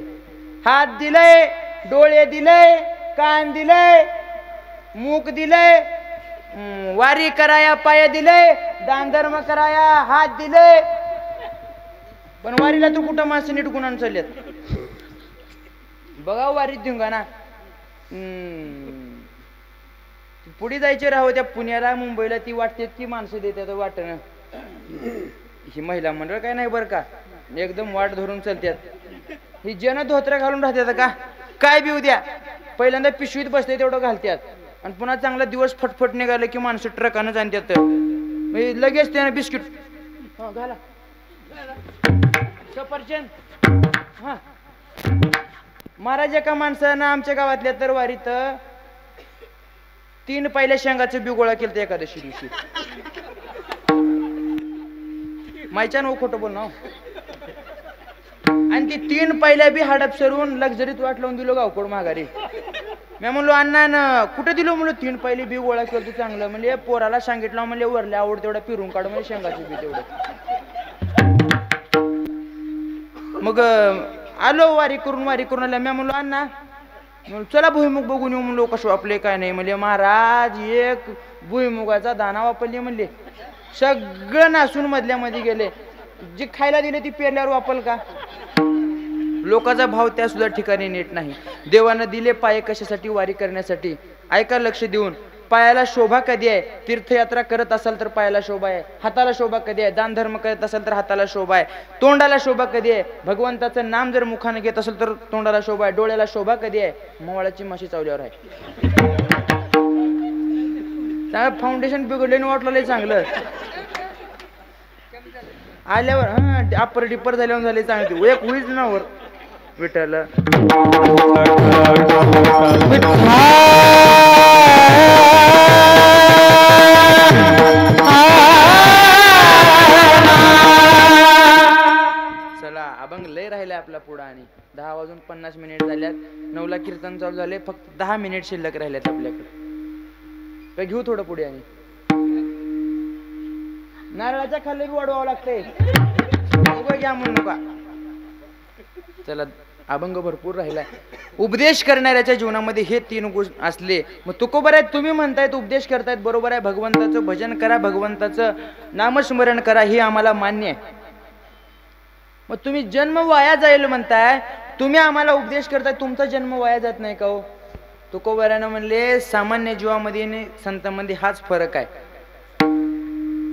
हात दिले, डोळे दिले, कान दिले, मुख दिले, वारी कराया पाय दिले, दान धर्म कराया हात दिले. पण वारीला तू कुठं माणसं नीट गुणान चालल्यात बघा. वारीत धिंगा ना. पुढे जायचे राहू त्या पुण्याला मुंबईला. ती वाटते की माणसं देतात वाटणं. ही महिला मंडळ काय नाही बरं का, एकदम वाट धरून चालतात. ही जन धोत्र घालून राहतात का काय बी उद्या. पहिल्यांदा पिशवीत बसते तेवढं घालतात आणि पुन्हा चांगला दिवस फटफट निघालं की माणसं ट्रकानं जाणतात. लगेच त्यानं बिस्किट घाला सफरचंद. हा महाराज एका माणसानं आमच्या गावातल्या तर वारीत 3 पहिल्या शेंगाचं बी गोळा केलं एकादशी दिवशी. मायच्या नो खोटं बोल ना. आणि ती 3 पहिल्या बी हाडप सरून लक्झरीत वाट लावून दिलो गावकोड माघारी. मी म्हणलो अण्णा कुठे दिलो म्हणलो 3 पहिली बी गोळा केलं तू चांगलं. म्हणजे पोराला सांगितलं म्हणजे वरल्या आवड तेवढा पिरून काढ म्हणजे शेंगाचं बी तेवढं. मग आलो वारी करून आल्या. मी म्हणलो अण्णा चला भुईमुग बघून येऊ म्हणलो कसं आपले काय नाही. म्हणजे महाराज एक भुईमुगाचा दाना वापरले म्हणले. सगळं नासून मधल्यामध्ये गेले. जे खायला दिले ती पेरल्यावर वापल का? लोकांचा भाव त्या सुद्धा ठिकाणी नीट नाही. देवानं दिले पाय कशासाठी? वारी करण्यासाठी. ऐका लक्ष देऊन. पायाला शोभा कधी आहे? तीर्थयात्रा करत असाल तर पायाला शोभा आहे. हाताला शोभा कधी आहे? दान धर्म करत असाल तर हाताला शोभा आहे. तोंडाला शोभा कधी आहे? भगवंताचं नाम जर मुखाने घेत असेल तर तोंडाला शोभा आहे. डोळ्याला शोभा कधी आहे? मोवाळाची माशी चावल्यावर आहे. फाउंडेशन बिघडले वाटलं लय चांगलं आल्यावर हा अप्पर डिप्पर झाल्यावर झाले चांगले एक होईच ना वर विठ्ठल चला अभंग लय राहिलाय आपला पुढं आणि 10:50 झाल्यात 9ला कीर्तन चालू झाले फक्त 10 मिनिट शिल्लक राहिल्यात आपल्याकडे काय घेऊ थोडं पुढे आणि नारळाच्या खाली बी वाढवावं लागतंय घ्या म्हणून नका चला अभंग भरपूर राहिलाय उपदेश करणाऱ्याच्या जीवनामध्ये हे 3 गुण असले मग तुकोबर आहे तुम्ही म्हणतायत उपदेश करतायत बरोबर आहे भगवंताचं भजन करा भगवंताचं नामस्मरण करा हे आम्हाला मान्य आहे मग तुम्ही जन्म वाया जाईल म्हणताय तुम्ही आम्हाला उपदेश करताय तुमचा जन्म वाया जात नाही का हो तुकोबरानं म्हणले सामान्य जीवामध्ये आणि संतांमध्ये हाच फरक आहे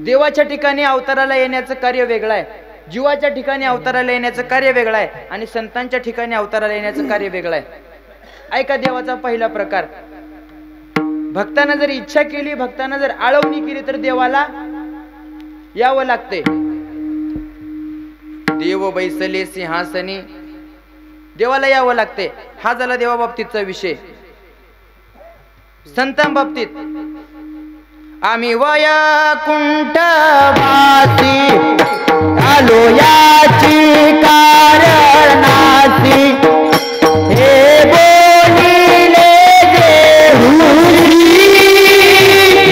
देवाच्या ठिकाणी अवताराला येण्याचं कार्य वेगळं आहे जीवाच्या ठिकाणी अवताराला येण्याचं कार्य वेगळं आहे आणि संतांच्या ठिकाणी अवताराला येण्याचं कार्य वेगळं आहे ऐका देवाचा पहिला प्रकार भक्तानं जर इच्छा केली भक्तानं जर आळवणी केली तर देवाला यावं लागते देव बैसले सिंहासनी देवाला यावं लागते हा झाला देवा बाबतीतचा विषय संतां बाबतीत आम्ही वैकुंठ वासी आलो याची कारणासी हे बोलिले देहुरी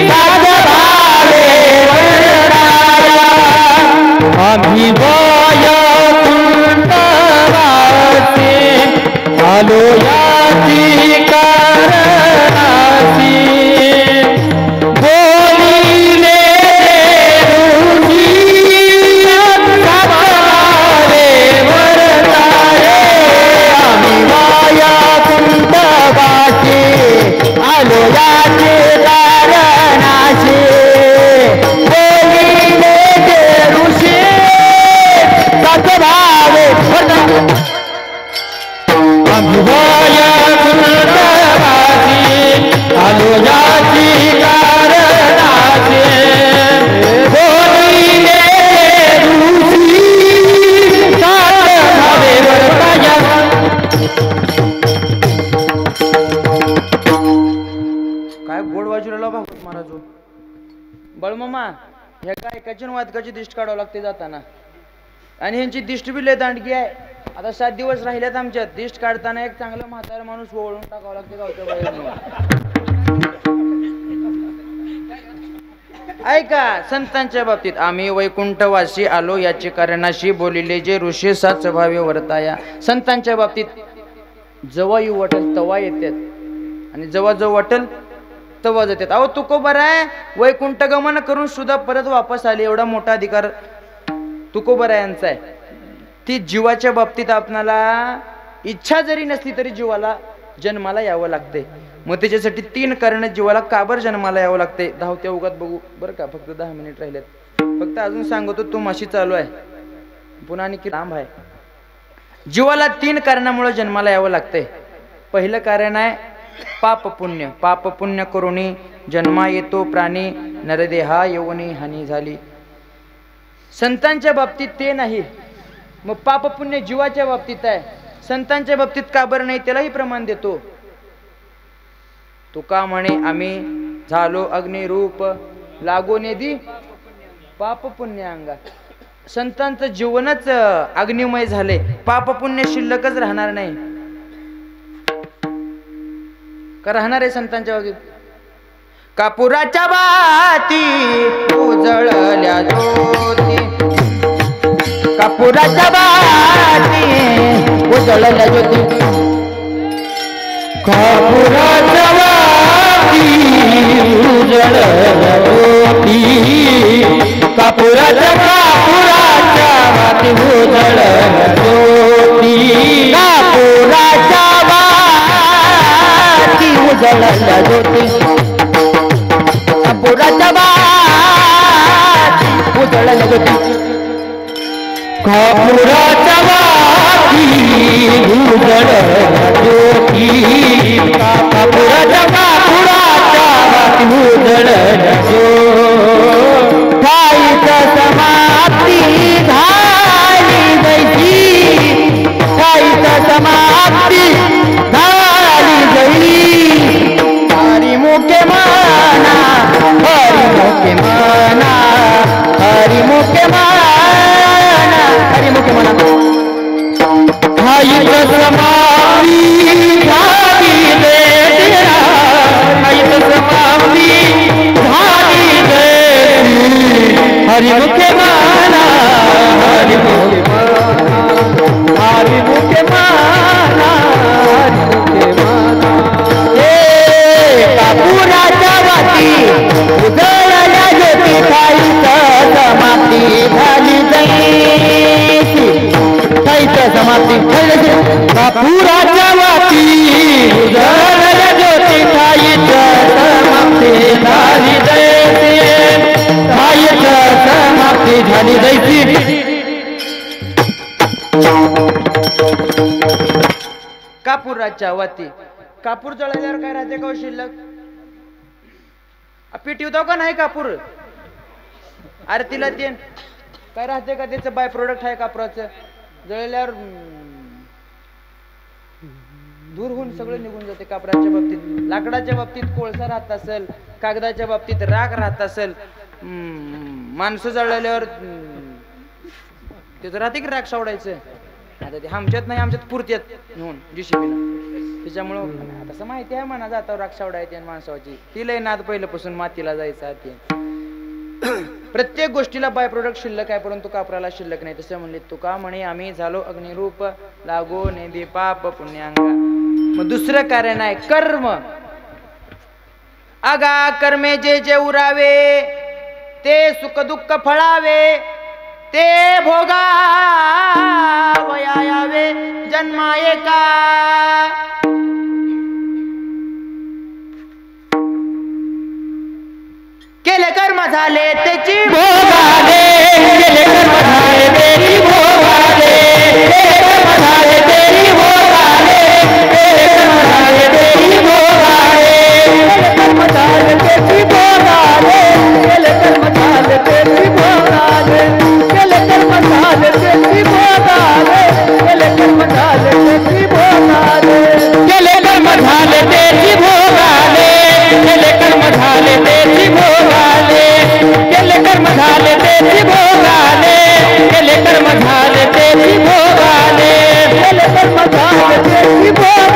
भावे वरराया आम्ही वैकुंठ वासी आलो याची कारणासी आलो याचे कारणाचे बोलिले ते ऋषी सद्भावे आम्ही वैकुंठवासी आलो याची कारणाचे बोलिले ऋषी सद्भावे वर्तया काय गोड बाजूला भाऊ महाराज बळमामा ह्या गायकाची वादकाची दिष्ट काढावं लागते जाताना आणि ह्यांची दिष्ट बी लय दांडगी आहे आता 7 दिवस राहिल्यात आमच्यात दिष्ट काढताना एक चांगला म्हातारा माणूस ओळून टाकावं लागते गावच्या बाहेर ऐका संतांच्या बाबतीत आम्ही वैकुंठवासी आलो याचे कारणाशी बोलिले जे ऋषी साच भावे वर्ताया संतांच्या बाबतीत जेव्हा येऊ वाटेल तवा येतात आणि जेव्हा जो वाटेल तवा जातात अहो तुकोबर आहे वैकुंठ गमन करून सुद्धा परत वापस आले एवढा मोठा अधिकार तुकोबर यांचा आहे ती जीवाच्या बाबतीत आपणाला इच्छा जरी नसली तरी जीवाला जन्माला यावं लागते मग त्याच्यासाठी 3 कारण जीवाला काबर जन्माला यावं लागते धावत्या उगात बघू बरं का फक्त 10 मिनिट राहिलेत फक्त अजून सांगतो तू माशी चालू आहे पुन्हा आणखी लांब आहे जीवाला 3 कारणामुळे जन्माला यावं लागते पहिलं कारण आहे पाप पुण्य करुणी जन्मा येतो प्राणी नरदेहा यवनी हानी झाली संतांच्या बाबतीत ते नाही मग पाप पुण्य जीवाच्या बाबतीत आहे संतांच्या बाबतीत का बरं नाही त्यालाही प्रमाण देतो तुका म्हणे आम्ही झालो अग्निरूप लागो नेदी पाप पुण्य अंगात संतांचं जीवनच अग्निमय झाले पाप पुण्य शिल्लकच राहणार नाही का राहणार आहे संतांच्या बाबतीत कापुराच्या बाती उजळल्या ज्योती कापुराच्या बाती उजळल्या ज्योती कापुराच्या बाती उजळल्या ज्योती कापुराच्या बाती उजळल्या ज्योती कापुराच्या उजळल्या ज्योती कापुराच्या बाती उजळल्या ज्योती कापुराच्या बाती उजळल्या ज्योती कापुराच्या बाती उजळल्या माती कापुराच्या वाती उजळल्या ज्योती ठाईचं समाप्ती झाली जैसी ठाईचं समाप्ती झाली जैसी. कापुराच्या वाती कापूर जळल्यावर काय राहते का हो शिल्लक? पीठ होतो का नाही कापूर? अरे तिला ते काय राहते का? त्याचं बाय प्रोडक्ट आहे कापराचं. जळल्यावर दूर होऊन सगळं निघून जाते. कापराच्या बाबतीत, लाकडाच्या बाबतीत कोळसा राहत असेल, कागदाच्या बाबतीत राख राहत असेल, माणसं जळल्यावर त्याचं राहते की राख सावडायचं. आता ते आमच्यात नाही, आमच्यात पुरत्यात म्हणून जीसीबीला. त्याच्यामुळं तसं माहिती आहे म्हणा जातावर राख सावडायची माणसाची. तिलाही नाद पहिल्यापासून मातीला जायचा. ते प्रत्येक गोष्टीला बाय प्रोडक्ट शिल्लक आहे, परंतु कापराला शिल्लक नाही. तसं म्हणले तुका म्हणे आम्ही झालो अग्निरूप लागो नेदे पाप पुण्यांगा. मग दुसरं कारण आहे कर्म. आगा कर्मे जे जे उरावे ते सुख दुःख फळावे, ते भोगा वयावे जन्मा एका. केले कर्म झाले त्याची भोगाले केले कर्म झाले तेरी भोगाले केले कर्म झाले तेरी भोगाले केले कर्म झाले तेरी भोगाले केले कर्म झाले तेरी भोगाले केले कर्म झाले तेरी भोगाले केले कर्म झाले तेरी भोगाले केले कर्म झाले तेरी भोगाले केले कर्म झाले तेरी भोगाले केले कर्म झाले तेरी भोगाले केले कर्म झाले तेरी भोगाले केले कर्म झाले तेरी भोगाले केले कर्म झाले तेरी भोगाले केले कर्म झाले तेरी भोगाले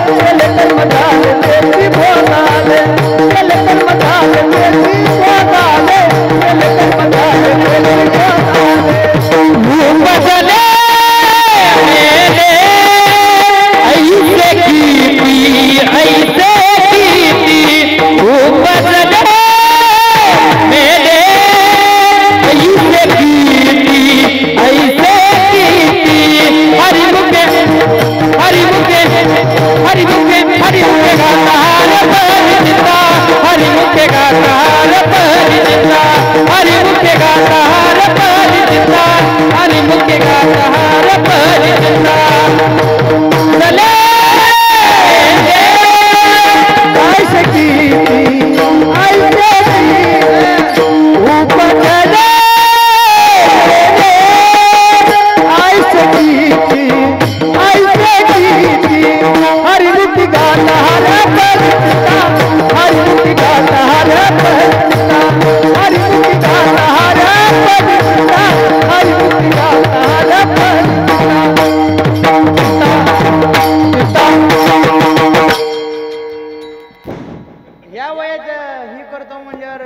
केले कर्म झाले तेरी भोगाले केले कर्म झाले तेरी भोगाले. भूम बदले मेरे ऐसे कीर्ति ऐसे कीर्ति भूम बदले मेरे ऐसे कीर्ति ऐसे कीर्ति हरि मुखे हरि मुखे हरि मुखे हरि मुखे गाता हर परिचिता हरि मुखे गाता हर परिचिता हरि मुखे गाता हर परिचिता हरि मुखे गाता हर परिचिता. चले ऐसे कीर्ति ऐसे कीर्ति ऊपर चले ऐसे कीर्ति ऐसे कीर्ति हरि मुक्ति गाता हर परिचिता हरि मुक्ति गाता हर परिचिता हरि मुक्ति गाता हर परिचिता हरि मुक्ति गाता हर परिचिता. या वयात ही करतो म्हणल्यावर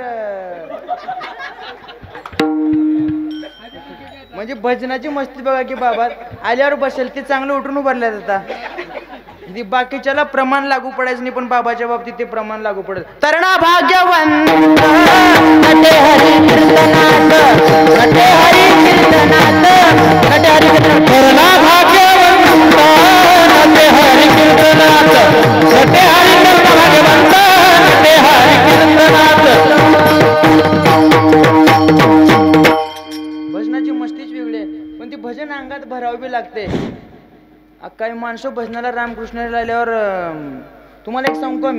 म्हणजे भजनाची मस्ती बघा की बाबा आल्यावर बसेल ते चांगलं उठून उभारल्या जाता. ती बाकीच्याला प्रमाण लागू पडायचं नाही, पण बाबाच्या बाबतीत ते प्रमाण लागू पडत. तरणा भाग्यवंत नटे हरी कीर्तनात नटे हरी कीर्तनात नटे हरी कीर्तनात तरणा भाग्यवंत नटे हरी कीर्तनात नटे हरी कीर्तन भाग्यवंत नटे हरी कीर्तनात. भजनाची मस्तीच वेगळी आहे, पण ती भजन अंगात भरावी लागते. काही माणसं भजनाला रामकृष्णाला आल्यावर तुम्हाला एक सांगू का मी,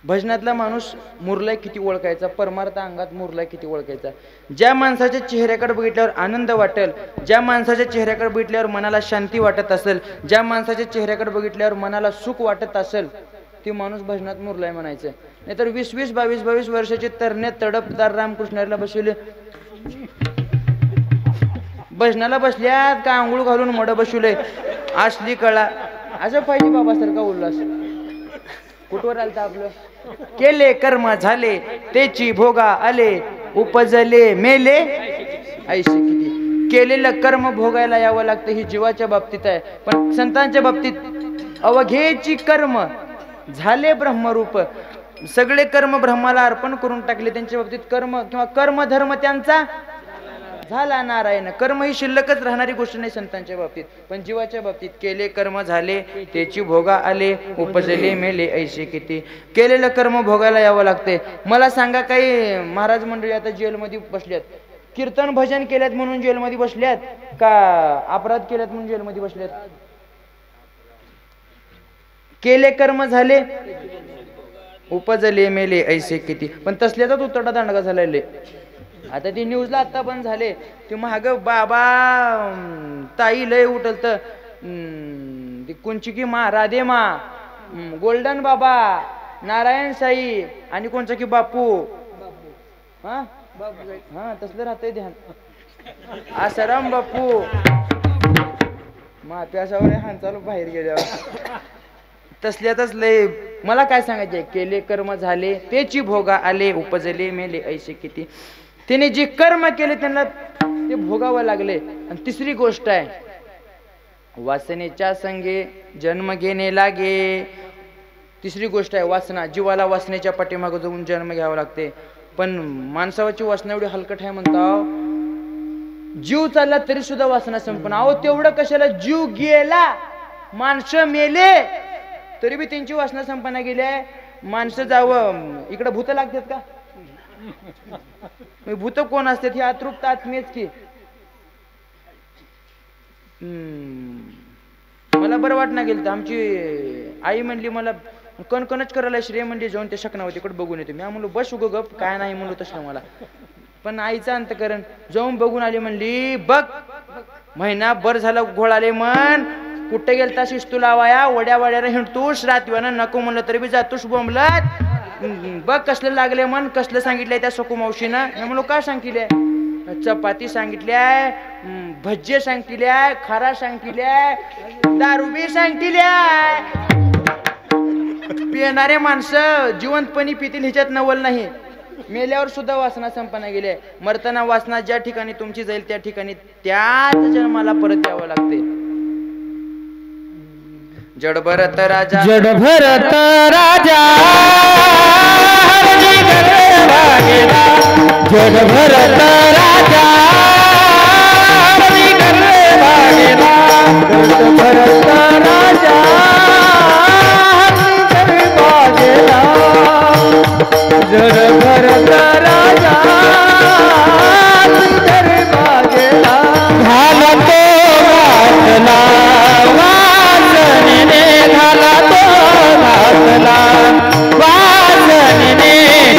भजनातला माणूस मुरलाय किती ओळखायचा, परमार्थ अंगात मुरलाय किती ओळखायचा. ज्या माणसाच्या चेहऱ्याकडे बघितल्यावर आनंद वाटेल, ज्या माणसाच्या चेहऱ्याकडे बघितल्यावर मनाला शांती वाटत असेल, ज्या माणसाच्या चेहऱ्याकडे बघितल्यावर मनाला सुख वाटत असेल, ती माणूस भजनात मुरलाय म्हणायचं. नाहीतर 20-20, 22-22 वर्षाचे तरणे तडपदार रामकृष्णाला बसवले भजनाला बसल्यात का आंघोळ घालून मड बसवले असली कळा. असं पाहिजे बाबासारखा उल्हास. कुठवर आलता आपलं? केले कर्म झाले तेची भोगा आले उपजले मेले ऐसे किती. केलेलं कर्म भोगायला यावं लागतं, ही जीवाच्या बाबतीत आहे. पण संतांच्या बाबतीत अवघेची कर्म झाले ब्रह्मरूप. सगळे कर्म ब्रह्माला अर्पण करून टाकले. त्यांच्या बाबतीत कर्म किंवा कर्मधर्म त्यांचा झाला नारायण. कर्म ही शिल्लकच राहणारी गोष्ट नाही संतांच्या बाबतीत, पण जीवाच्या बाबतीत केले कर्म झाले त्याची भोगा आले, उपजले मेले ऐसे किती. केलेलं कर्म भोगायला यावं लागते. मला सांगा, काही महाराज मंडळी आता जेलमध्ये बसल्यात, कीर्तन भजन केल्यात म्हणून जेलमध्ये बसल्यात का अपराध केल्यात म्हणून जेलमध्ये बसल्यात? केले कर्म झाले उपजले मेले ऐसे किती. पण तसल्याचाच उतरडा दांडगा झालेले. आता ती न्यूजला आता पण झाले, ते महाग बाबा ताई लय उठल तर ती कोणची की मा राधे मा गोल्डन बाबा नारायण साई आणि कोणचा की बापू हा हा तसलं राहतंय ध्यान. आसाराम बापू माप्यासावर हान चालू बाहेर गेल्यावर तसल्यातच लय. मला काय सांगायचे, केले कर्म झाले त्याची भोगा आले, उपजले मेले ऐसे किती. त्याने जे कर्म केले त्यांना ते भोगावं लागले. आणि तिसरी गोष्ट आहे, वासनेच्या संगे जन्म घेणे लागे. तिसरी गोष्ट आहे वासना. जीवाला वासनेच्या पाठीमागे जाऊन जन्म घ्यावा लागते. पण माणसाची वासना एवढी हलकट आहे म्हणता, जीव चालला तरी सुद्धा वासना संपना. अहो तेवढं कशाला, जीव गेला, माणसं मेले तरी बी त्यांची वासना संपना गेली. माणसं जावं इकडे भूत लागतात का? भूत कोण असतात? ही अतृप्त आत्मेच की. मला बरं वाटणं गेलं तर आमची आई म्हणली मला कणकणच करायला श्रेय म्हणजे जाऊन ते शकनावतीकडे बघून येतो. मी म्हणलो बस उग गप, काय नाही म्हणलो तसं मला. पण आईचं अंतकरण जाऊन बघून आली. म्हणली बघ महिनाभर झाला घोळाले मन, कुठे गेलता शिस्तू लावाया, वड्या वड्यानं हिंडतोस, रात्रीवानं नको म्हणलं तरी बी जातोस बोंबलत. बघ कसलं लागले मन, कसलं सांगितलंय त्या सकू मावशीनं. मी म्हणलो काय सांगितले? चपाती सांगितल्याय, भज्जे सांगितल्याय, खारा सांगितल्याय, दारू बी सांगितल्याय. पिणारे माणसं जिवंतपणी पितील ह्याच्यात नवल नाही. मेल्यावर सुद्धा वासना संपना गेले. मरताना वासना ज्या ठिकाणी तुमची जाईल त्या ठिकाणी त्याच जन्माला परत यावं लागते. जड भरत राजा जड भरत राजा जड भरत राजा जड भरत राजा जड भरत राजा झाला तो वाचला वाचनीने झाला तो वाचला वाचनीने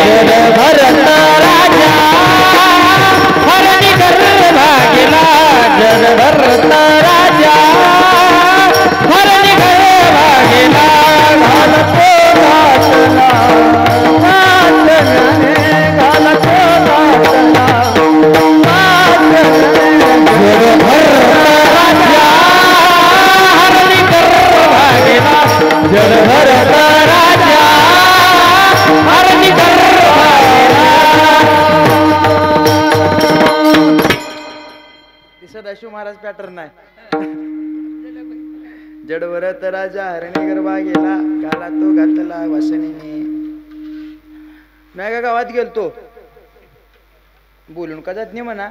जड भरत राजा हरणी गर्भा गेला जड भरत राजा हरणी गर्भा गेला झाला तो वाचला वाचनीने झाला तो वाचला जड भरत राजा हरणी गर्भा गेला जड भरत राजा हरणी गर्भा गेला. सदाशिव महाराज पॅटर्न आहे. जड भरत राजा हरणी गर्भा गेला, गाला तो घातला वासनेने. नाही का गावात गेलतो, बोलून का जात नाही म्हणा.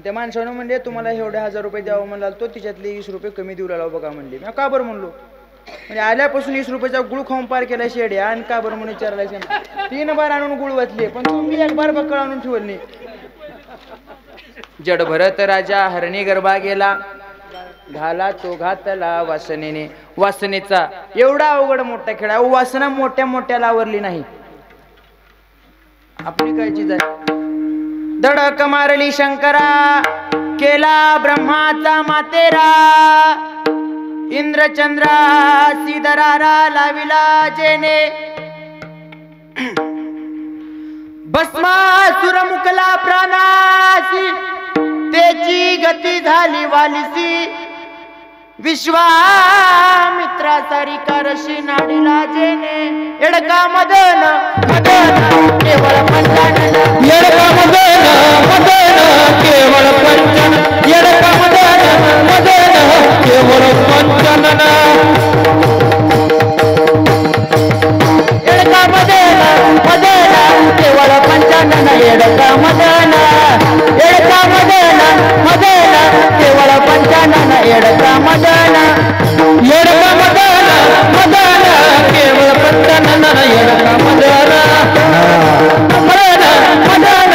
त्या माणसानं म्हणले तुम्हाला एवढे 1000 रुपये द्यावं म्हणला, तो तिच्यातले 20 रुपये कमी देऊ लागला बघा म्हणले. मी का बरं म्हणलो, म्हणजे आल्यापासून 20 रुपयाचा गुळ खाऊन पार केला शेड्या आणि का बरं म्हणून विचारला. 3 बार आणून गुळ वाचले पण तुम्ही 1 बार बक्कळ आणून ठेवल नाही. जड भरत राजा हरणी गर्भा गेला, घाला तो घातला वासनेने. वासनेचा एवढा अवघड मोठा खेळ आहे. वासना मोठ्या मोठ्याला आवरली नाही. आपली काय चीज आहे. धडक मारली शंकरा, केला ब्रह्माचा मातेरा, इंद्रचंद्रा सिदरारा लाविला जेने, भस्मासुर मुकला प्राणासी, त्याची गती झाली वालिसी, विश्वामित्रा सारिका रशी नाडीला जेने, एडका मदन मदन केवळ पंचानन, एडका मदन मदन केवळ पंचन, एडका मदन मदन केवळ पंचनन, एडका मदन मदन केवळ पंचानन, एडका मदन एडका मदन मदन केवळ पंचानन येडका मदन मदन केवळ पंचानन येडका मदन मदन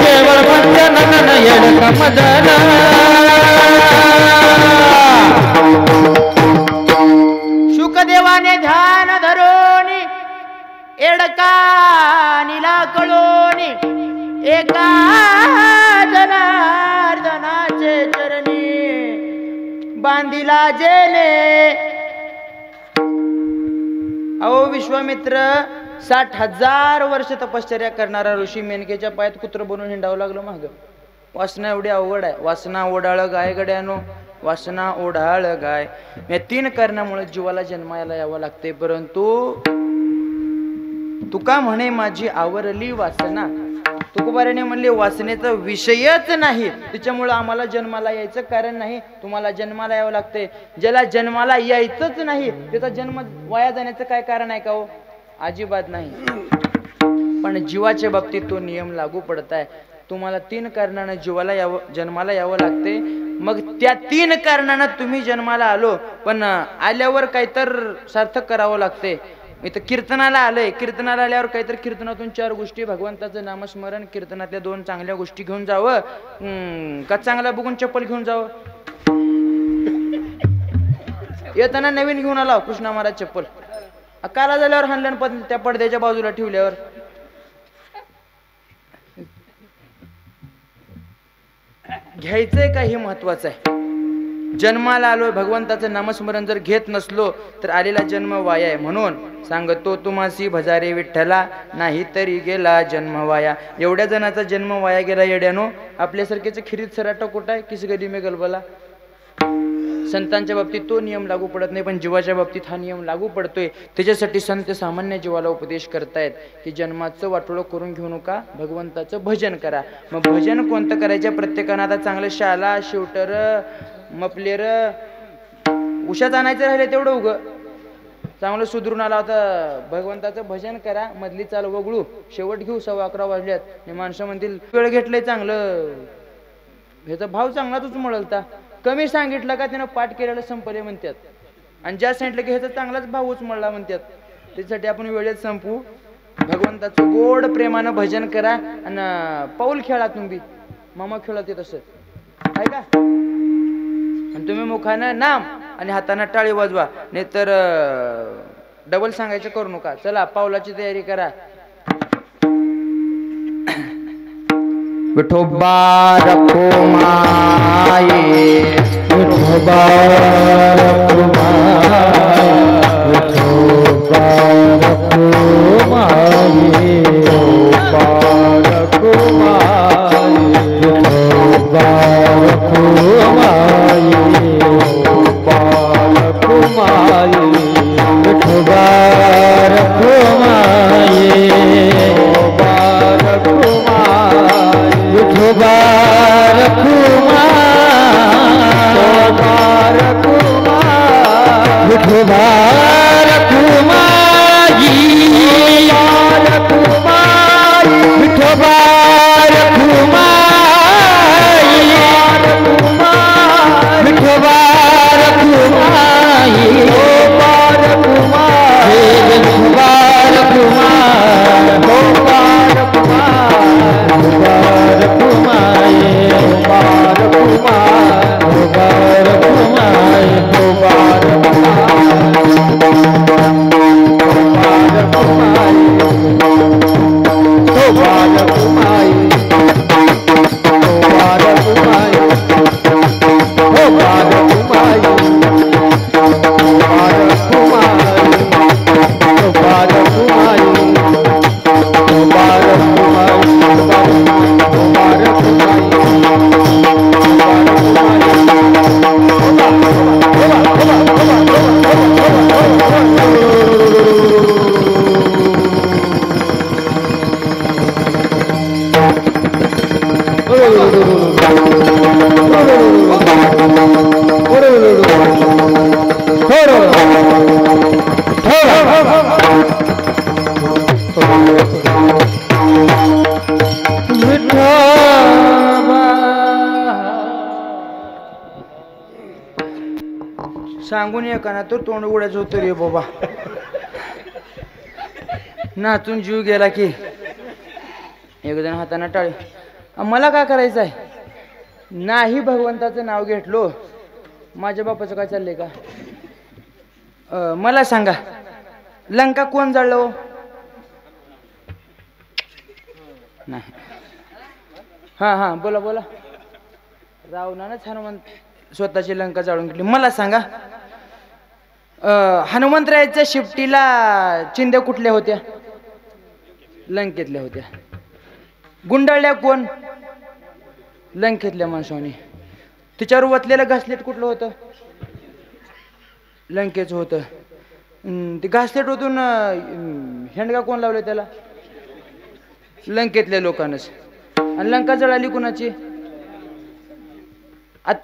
केवळ पंचानन येडका मदन शुकदेवाने ध्यान धरोनी एडका निला कळोनी एका जनार्दनाचे चरणी बांधिला जेले. अहो विश्वामित्र 60,000 वर्ष तपश्चर्या करणारा ऋषी मेनकेच्या पायात कुत्र बनून हिंडावं लागलं माग. वासना एवढी अवघड आहे. वासना ओढाळ गाय गड्यानो, वासना ओढाळ गाय. या 3 कारणामुळे जीवाला जन्माला यावं लागते. परंतु तुका म्हणे माझी आवरली वासना. तुकोबाराने म्हणले वासनेचा विषयच नाही, त्याच्यामुळे आम्हाला जन्माला यायचं कारण नाही. तुम्हाला जन्माला यावं लागते. ज्याला जन्माला यायचंच नाही त्याचा जन्म वाया जाण्याचं काय कारण आहे का हो? अजिबात नाही. पण जीवाच्या बाबतीत तो नियम लागू पडत आहे. तुम्हाला 3 कारणानं जीवाला यावं जन्माला यावं लागते. मग त्या 3 कारणानं तुम्ही जन्माला आलो, पण आल्यावर काहीतर सार्थक करावं लागते. इथं कीर्तनाला आलंय. कीर्तनाला आल्यावर काहीतरी कीर्तनातून 4 गोष्टी भगवंताचं नामस्मरण, कीर्तनातल्या 2 चांगल्या गोष्टी घेऊन जावं का चांगला बघून चप्पल घेऊन जावं. येताना नवीन घेऊन आला कृष्णा महाराज चप्पल. काला झाल्यावर हाणल्यान पण त्या पडद्याच्या बाजूला ठेवल्यावर. घ्यायचंय का हे महत्वाचं आहे. जन्माला आलोय, भगवंताचं नामस्मरण जर घेत नसलो तर आलेला जन्म वाया आहे. म्हणून सांगतो तुम्हासी भजारे विठ्ठला, नाही तरी गेला जन्म वाया. एवढ्या जणांचा जन्म वाया गेला येड्यानो. आपल्यासारख्याचं खिरीत सराटा कुठं आहे? किस गदी में गलबला. संतांच्या बाबतीत तो नियम लागू पडत नाही, पण जीवाच्या बाबतीत हा नियम लागू पडतोय. त्याच्यासाठी संत सामान्य जीवाला उपदेश करतायत की जन्माचं वाटोळं करून घेऊ नका, भगवंताचं भजन करा. मग भजन कोणतं करायचं? प्रत्येकानं आता चांगलं शाला, शिवटर, मपलेर, उशात आणायचं राहिले तेवढं उग चांगलं सुधरून आला होता. भगवंताचं भजन करा. मधली चाल वगळू, शेवट घेऊ. 11:15 वाजल्यात. माणसं म्हणतील वेळ घेतलंय चांगलं, ह्याचा भाव चांगला तूच मिळलता. कमी सांगितलं का त्यानं पाठ केलेलं संपले म्हणतात, आणि ज्या सांगितलं की ह्याचा चांगलाच भावच मिळला म्हणतात. त्याच्यासाठी आपण वेळेत संपू. भगवंताचं गोड प्रेमानं भजन करा आणि पाऊल खेळा. तुम्ही मामा खेळत येत असं आहे का? आणि तुम्ही मुखानं नाम आणि हाताने टाळी वाजवा, नाहीतर डबल सांगायचं करू नका. चला पावलाची तयारी करा. विठोबा रखो माये, विठोबा रखो माये, विठोबा रखो माये, विठोबा रखो माये, विठोबा रखो माये, विठोबा रखो माये, विठोबा रखो माये, विठोबा रखो माये, विठोबा रखो माये, विठोबा रखो माये. सांगून एकाना तर तोंड उडायचं होतं रे बाबा. नाचून जीव गेला की एक जण हाताना टाळी. मला काय करायचं आहे? नाही भगवंताचं नाव घेतलो. माझ्या बापाचं काय चाललंय का? मला सांगा, लंका कोण जाळलो? नाही. हां हां, बोला बोला. रावणानंच हनुमंत स्वतःची लंका जाळून घेतली. मला सांगा, हनुमंतरायाच्या शिफ्टीला चिंध्या कुठल्या होत्या? लंकेतल्या होत्या. गुंडाळल्या कोण? लंकेतल्या माणसाने. तिच्यावर वतलेलं घासलेट कुठलं होतं? लंकेचं होतं. ते घासलेट होतून हेंडगा कोण लावलं त्याला? लंकेतल्या लोकांनाच. आणि लंका जळाली कुणाची?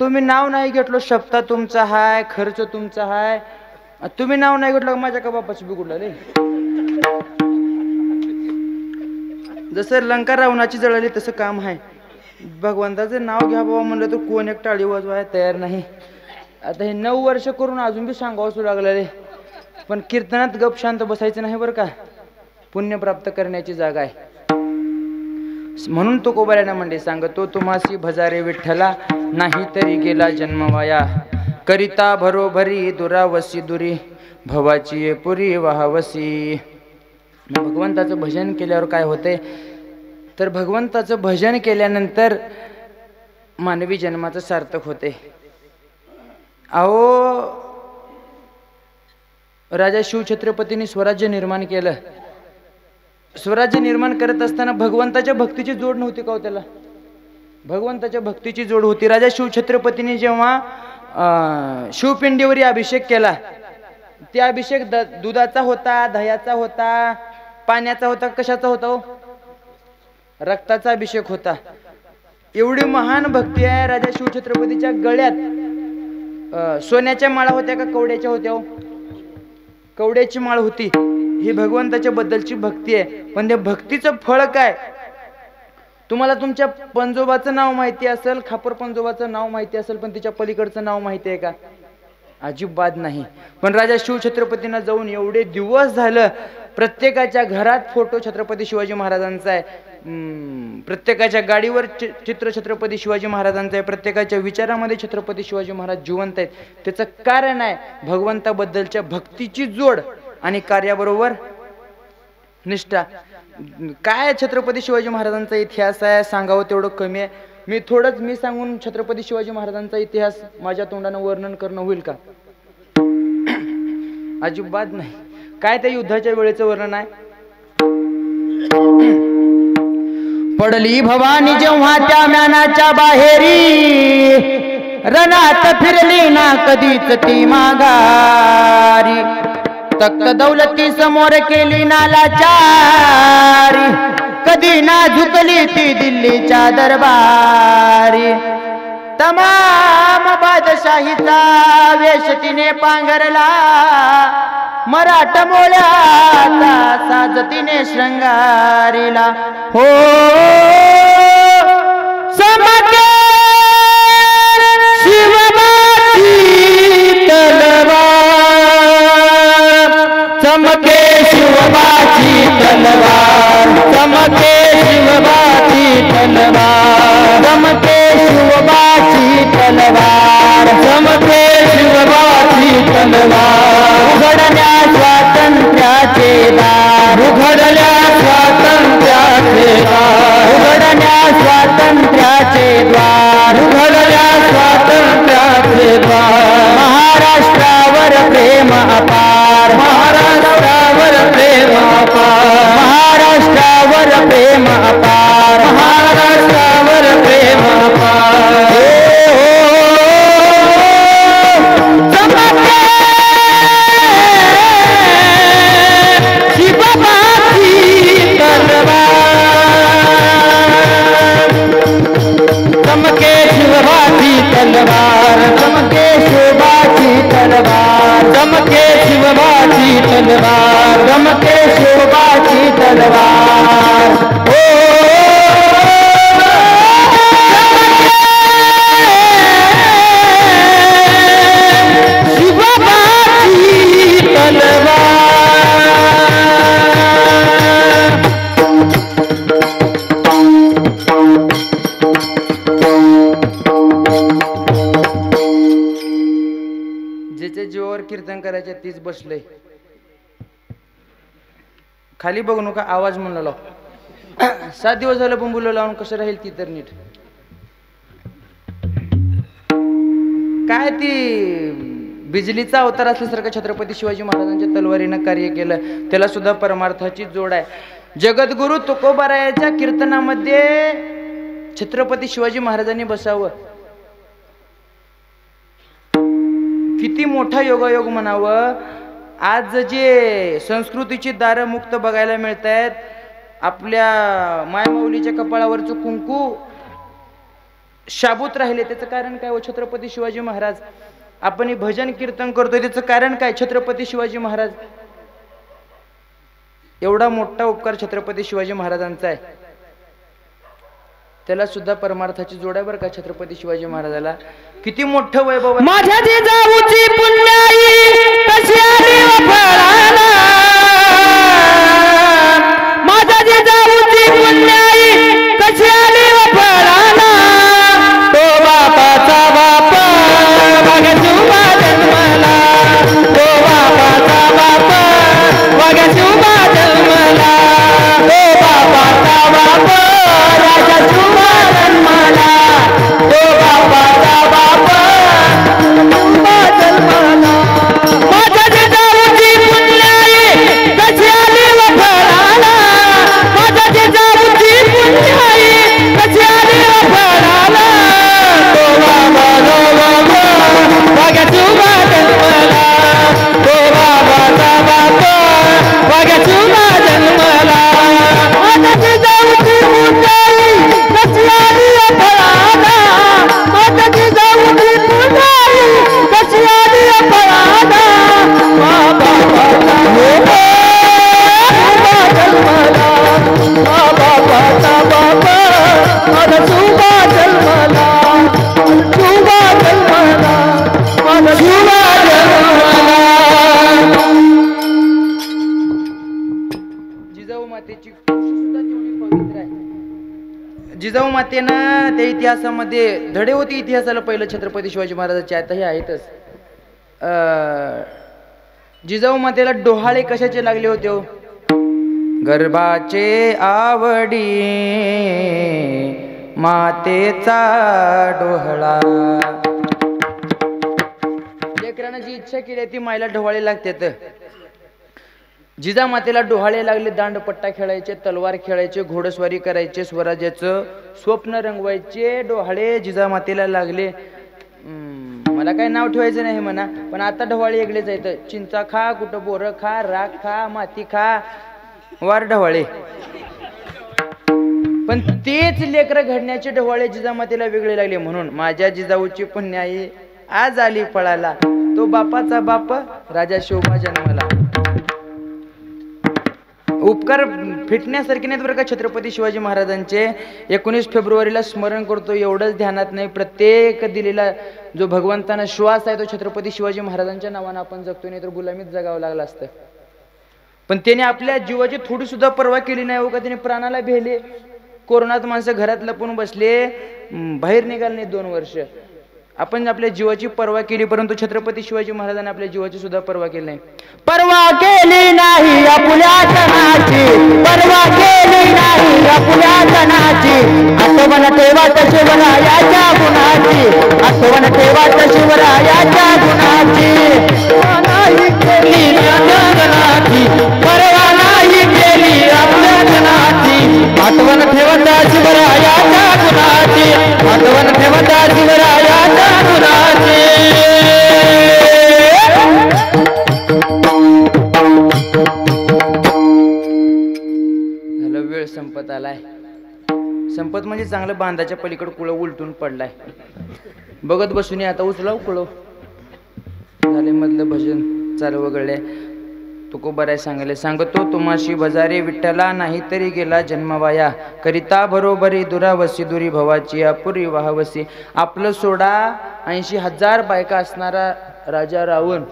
तुम्ही नाव नाही घेतलो, शब्द तुमचा हाय, खर्च तुमचा हाय. तुम्ही नाव नाही घेतलं, माझ्या का बापाचं बिघडलं. जसं लंका रावणाची जळाली तसं काम आहे. भगवंताचं नाव घ्या बाबा म्हणलं तर कोण एक टाळी वाजवाय तयार नाही. आता हे 9 वर्ष करून अजून बी सांगावं असू लागलं. पण कीर्तनात गप शांत बसायचं नाही बरं का. पुण्य प्राप्त करण्याची जागा आहे. म्हणून तो कोबऱ्याना म्हणले सांगतो, तुम्हासी भजारे विठ्ठला, नाही तरी गेला जन्मवाया. करिता भरोभरी दुरावसी दुरी, भवाची ये पुरी वाहवसी. भगवंताचं भजन केल्यावर काय होते? तर भगवंताचं भजन केल्यानंतर मानवी जन्माचं सार्थक होते. अहो, राजा शिवछत्रपतींनी स्वराज्य निर्माण केलं. स्वराज्य निर्माण करत असताना भगवंताच्या भक्तीची जोड नव्हती का हो त्याला? भगवंताच्या भक्तीची जोड होती. राजा शिवछत्रपतींनी जेव्हा शिवपिंडीवरी अभिषेक केला, त्या अभिषेक दुधाचा होता, दह्याचा होता, पाण्याचा होता, कशाचा होता हो? रक्ताचा अभिषेक होता. एवढी महान भक्ती आहे. राजा शिवछत्रपतीच्या गळ्यात सोन्याच्या माळा होत्या का कवड्याच्या होत्या हो? कवड्याची माळ होती. ही भगवंताच्या बद्दलची भक्ती आहे. पण त्या भक्तीचं फळ काय? तुम्हाला तुमच्या पंजोबाचं नाव माहिती असेल, खापर पंजोबाचं नाव माहिती असेल, पण तिच्या पलीकडचं नाव माहिती आहे का? अजिबात नाही. पण राजा शिवछत्रपतींना जाऊन एवढे दिवस झालं, प्रत्येकाच्या घरात फोटो छत्रपती शिवाजी महाराजांचा आहे. प्रत्येकाच्या गाडीवर चित्र छत्रपती शिवाजी महाराजांचं आहे. प्रत्येकाच्या विचारामध्ये छत्रपती शिवाजी महाराज जिवंत आहेत. त्याचं कारण आहे भगवंताबद्दलच्या भक्तीची जोड आणि कार्याबरोबर निष्ठा. काय छत्रपती शिवाजी महाराजांचा इतिहास आहे सांगावं तेवढं कमी आहे. मी सांगून छत्रपती शिवाजी महाराजांचा इतिहास माझ्या तोंडानं वर्णन करणं होईल का? अजिबात नाही. काय त्या युद्धाच्या वेळेचं वर्णन आहे? पडली भवानी जेव्हा त्या म्यानाच्या बाहेरी, रणात फिरली ना कधीच ती माघारी. तख्त दौलती समोर केली नालाचारी, कधी ना झुकली ती दिल्लीच्या दरबारी. तमाम बादशाहीचा वेश तिने पांघरला, मराठ मोळ्याचा साज तिने शृंगारीला. हो चमके शिवबाची तलवार, चमके शिवबाची तलवार, चमके शिवबाची तलवार, चमके शिवबाची तलवार, चमके शिवबाची तलवार. उघडल्या स्वातंत्र्याचे दार, उघडल्या स्वातंत्र्याचे दार, उघडल्या स्वातंत्र्याचे द्वार, उघडल्या स्वातंत्र्याचे द्वार. महाराष्ट्रावर प्रेम अपार, महाराष्ट्रावर प्रेम अपार, महाराष्ट्रावर प्रेम अपार, महाराष्ट्रावर प्रेम अपार. चमके शिव कीर्तन करायचे तीच बसलंय. खाली बघू नका, आवाज म्हणला लाव. 7 दिवस झालं बुंबुलं लावून कसं राहील ती तर नीट. काय ती बिजलीचा अवतार असल्यासारखं छत्रपती शिवाजी महाराजांच्या तलवारीनं कार्य केलं. त्याला सुद्धा परमार्थाची जोड आहे. जगद्गुरु तुकोबारायाच्या कीर्तनामध्ये छत्रपती शिवाजी महाराजांनी बसावं. किती मोठा योगायोग म्हणावं. आज जे संस्कृतीची दारं मुक्त बघायला मिळत आहेत, आपल्या मायमाऊलीच्या कपाळावरचं कुंकू शाबूत राहिले, त्याचं कारण काय? व छत्रपती शिवाजी महाराज. आपण हे भजन कीर्तन करतोय त्याचं कारण काय? छत्रपती शिवाजी महाराज. एवढा मोठा उपकार छत्रपती शिवाजी महाराजांचा आहे. त्याला सुद्धा परमार्थाची जोड आहे बरं का छत्रपती शिवाजी महाराजाला. किती मोठं वैभव. माझ्या जिजाऊची पुण्याई कशी आली फळाला, माझ्या जिजाऊची पुण्याई कशी आली फळाला. तो बापाचा बाप वाघ्या शिवबा जन्मला, तो बापाचा बाप वाघ्या शिवबा जन्मला, तो बापाचा बाप राजा शिवबा जन्मला, तो बापाचा बाप शिवबा जन्मला. माझ्या जिजाऊची पुण्याई कशी आली फळाला, माझ्या जिजाऊची पुण्याई कशी आली फळाला. तो बाबा वाघ्या शिवबा जन्मला, तो बाबाचा बाप वाघ्या शिवबा जन्मला. माझ्या जिजाऊची पुण्याई कशी आली फळाला, माझ्या जिजाऊची पुण्याई कशी आली फळाला. बाबाचा जन्मला, बाबाचा बाप माझा शिवबा जन्मला, शिवबा जन्मला, माझा शिवबा जन्मला. जिजाऊ मातेची सुद्धा तेवढी पवित्र आहे. जिजाऊ मातेनं त्या इतिहासामध्ये धडे होते इतिहासाला पहिलं छत्रपती शिवाजी महाराजांचे, आताही आहेतच. जिजाऊ मातेला डोहाळे कशाचे लागले होते हो? गर्भाचे आवडी मातेचा डोहळा. लेकरानं जी इच्छा केली ती मायला डोहाळे लागतात. जिजा मातेला डोहाळे लागले. दांडपट्टा खेळायचे, तलवार खेळायचे, घोडस्वारी करायचे, स्वराज्याचं स्वप्न रंगवायचे डोहाळे जिजा मातेला लागले. मला काय नाव ठेवायचं नाही म्हणा, पण आता ढवाळे वेगळेच आहेत. चिंचा खा, कुठं बोरं खा, राख खा, माती खा, वार ढवाळे. पण तेच लेकर घडण्याचे ढवाळे जिजामातेला वेगळे लागले. म्हणून माझ्या जिजाऊची पुण्याई आज आली फळाला, तो बापाचा बाप राजा शिवबा जन्मला. उपकार फिटण्यासारखे नाहीत बरं का छत्रपती शिवाजी महाराजांचे. 19 फेब्रुवारीला स्मरण करतो एवढंच ध्यानात नाही. प्रत्येक दिलेला जो भगवंताना श्वास आहे तो छत्रपती शिवाजी महाराजांच्या नावानं आपण जगतो, नाही तर गुलामीत जगावं लागलं असतं. पण त्याने आपल्या जीवाची थोडी सुद्धा पर्वा केली नाही हो का. त्याने प्राणाला भेले. कोरोनात माणसं घरात लपून बसले, बाहेर निघाले नाही 2 वर्ष. आपण आपल्या जीवाची पर्वा केली, परंतु छत्रपती शिवाजी महाराजांनी आपल्या जीवाची सुद्धा पर्वा केली नाही. पर्वा केली नाही आपल्या जनाची, पर्वा केली नाही आपल्या जनाची. आठवण ठेवात शिवरायाच्या गुणाची, आठवण ठेवात शिवरायाच्या गुणाची. नाही केली जनाची, पर्वा नाही केली आपल्या जनाची. आठवण ठेवत शिवरायाच्या गुणाची, आठवण ठेवत शिवरायाच्या गुणाची. झालं, वेळ संपत आलाय. संपत म्हणजे चांगलं बांधाच्या पलीकडे कुळं उलटून पडलाय. बघत बसून आता उचलाव कुळव. झाले मधलं भजन चालू वगळले. तुकोबाराय सांगले, सांगतो तुम्हाशी बजारे विठ्ठला, नाही तरी गेला जन्मवाया. करिता बरोबरी दुरावसी, दुरी भवाची अपुरी वाहवसी. आपलं सोडा 80,000 बायका असणारा राजा रावण,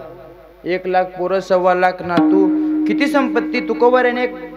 1 लाख पोरं, 1.25 लाख नातू, किती संपत्ती. तुकोबाराने एक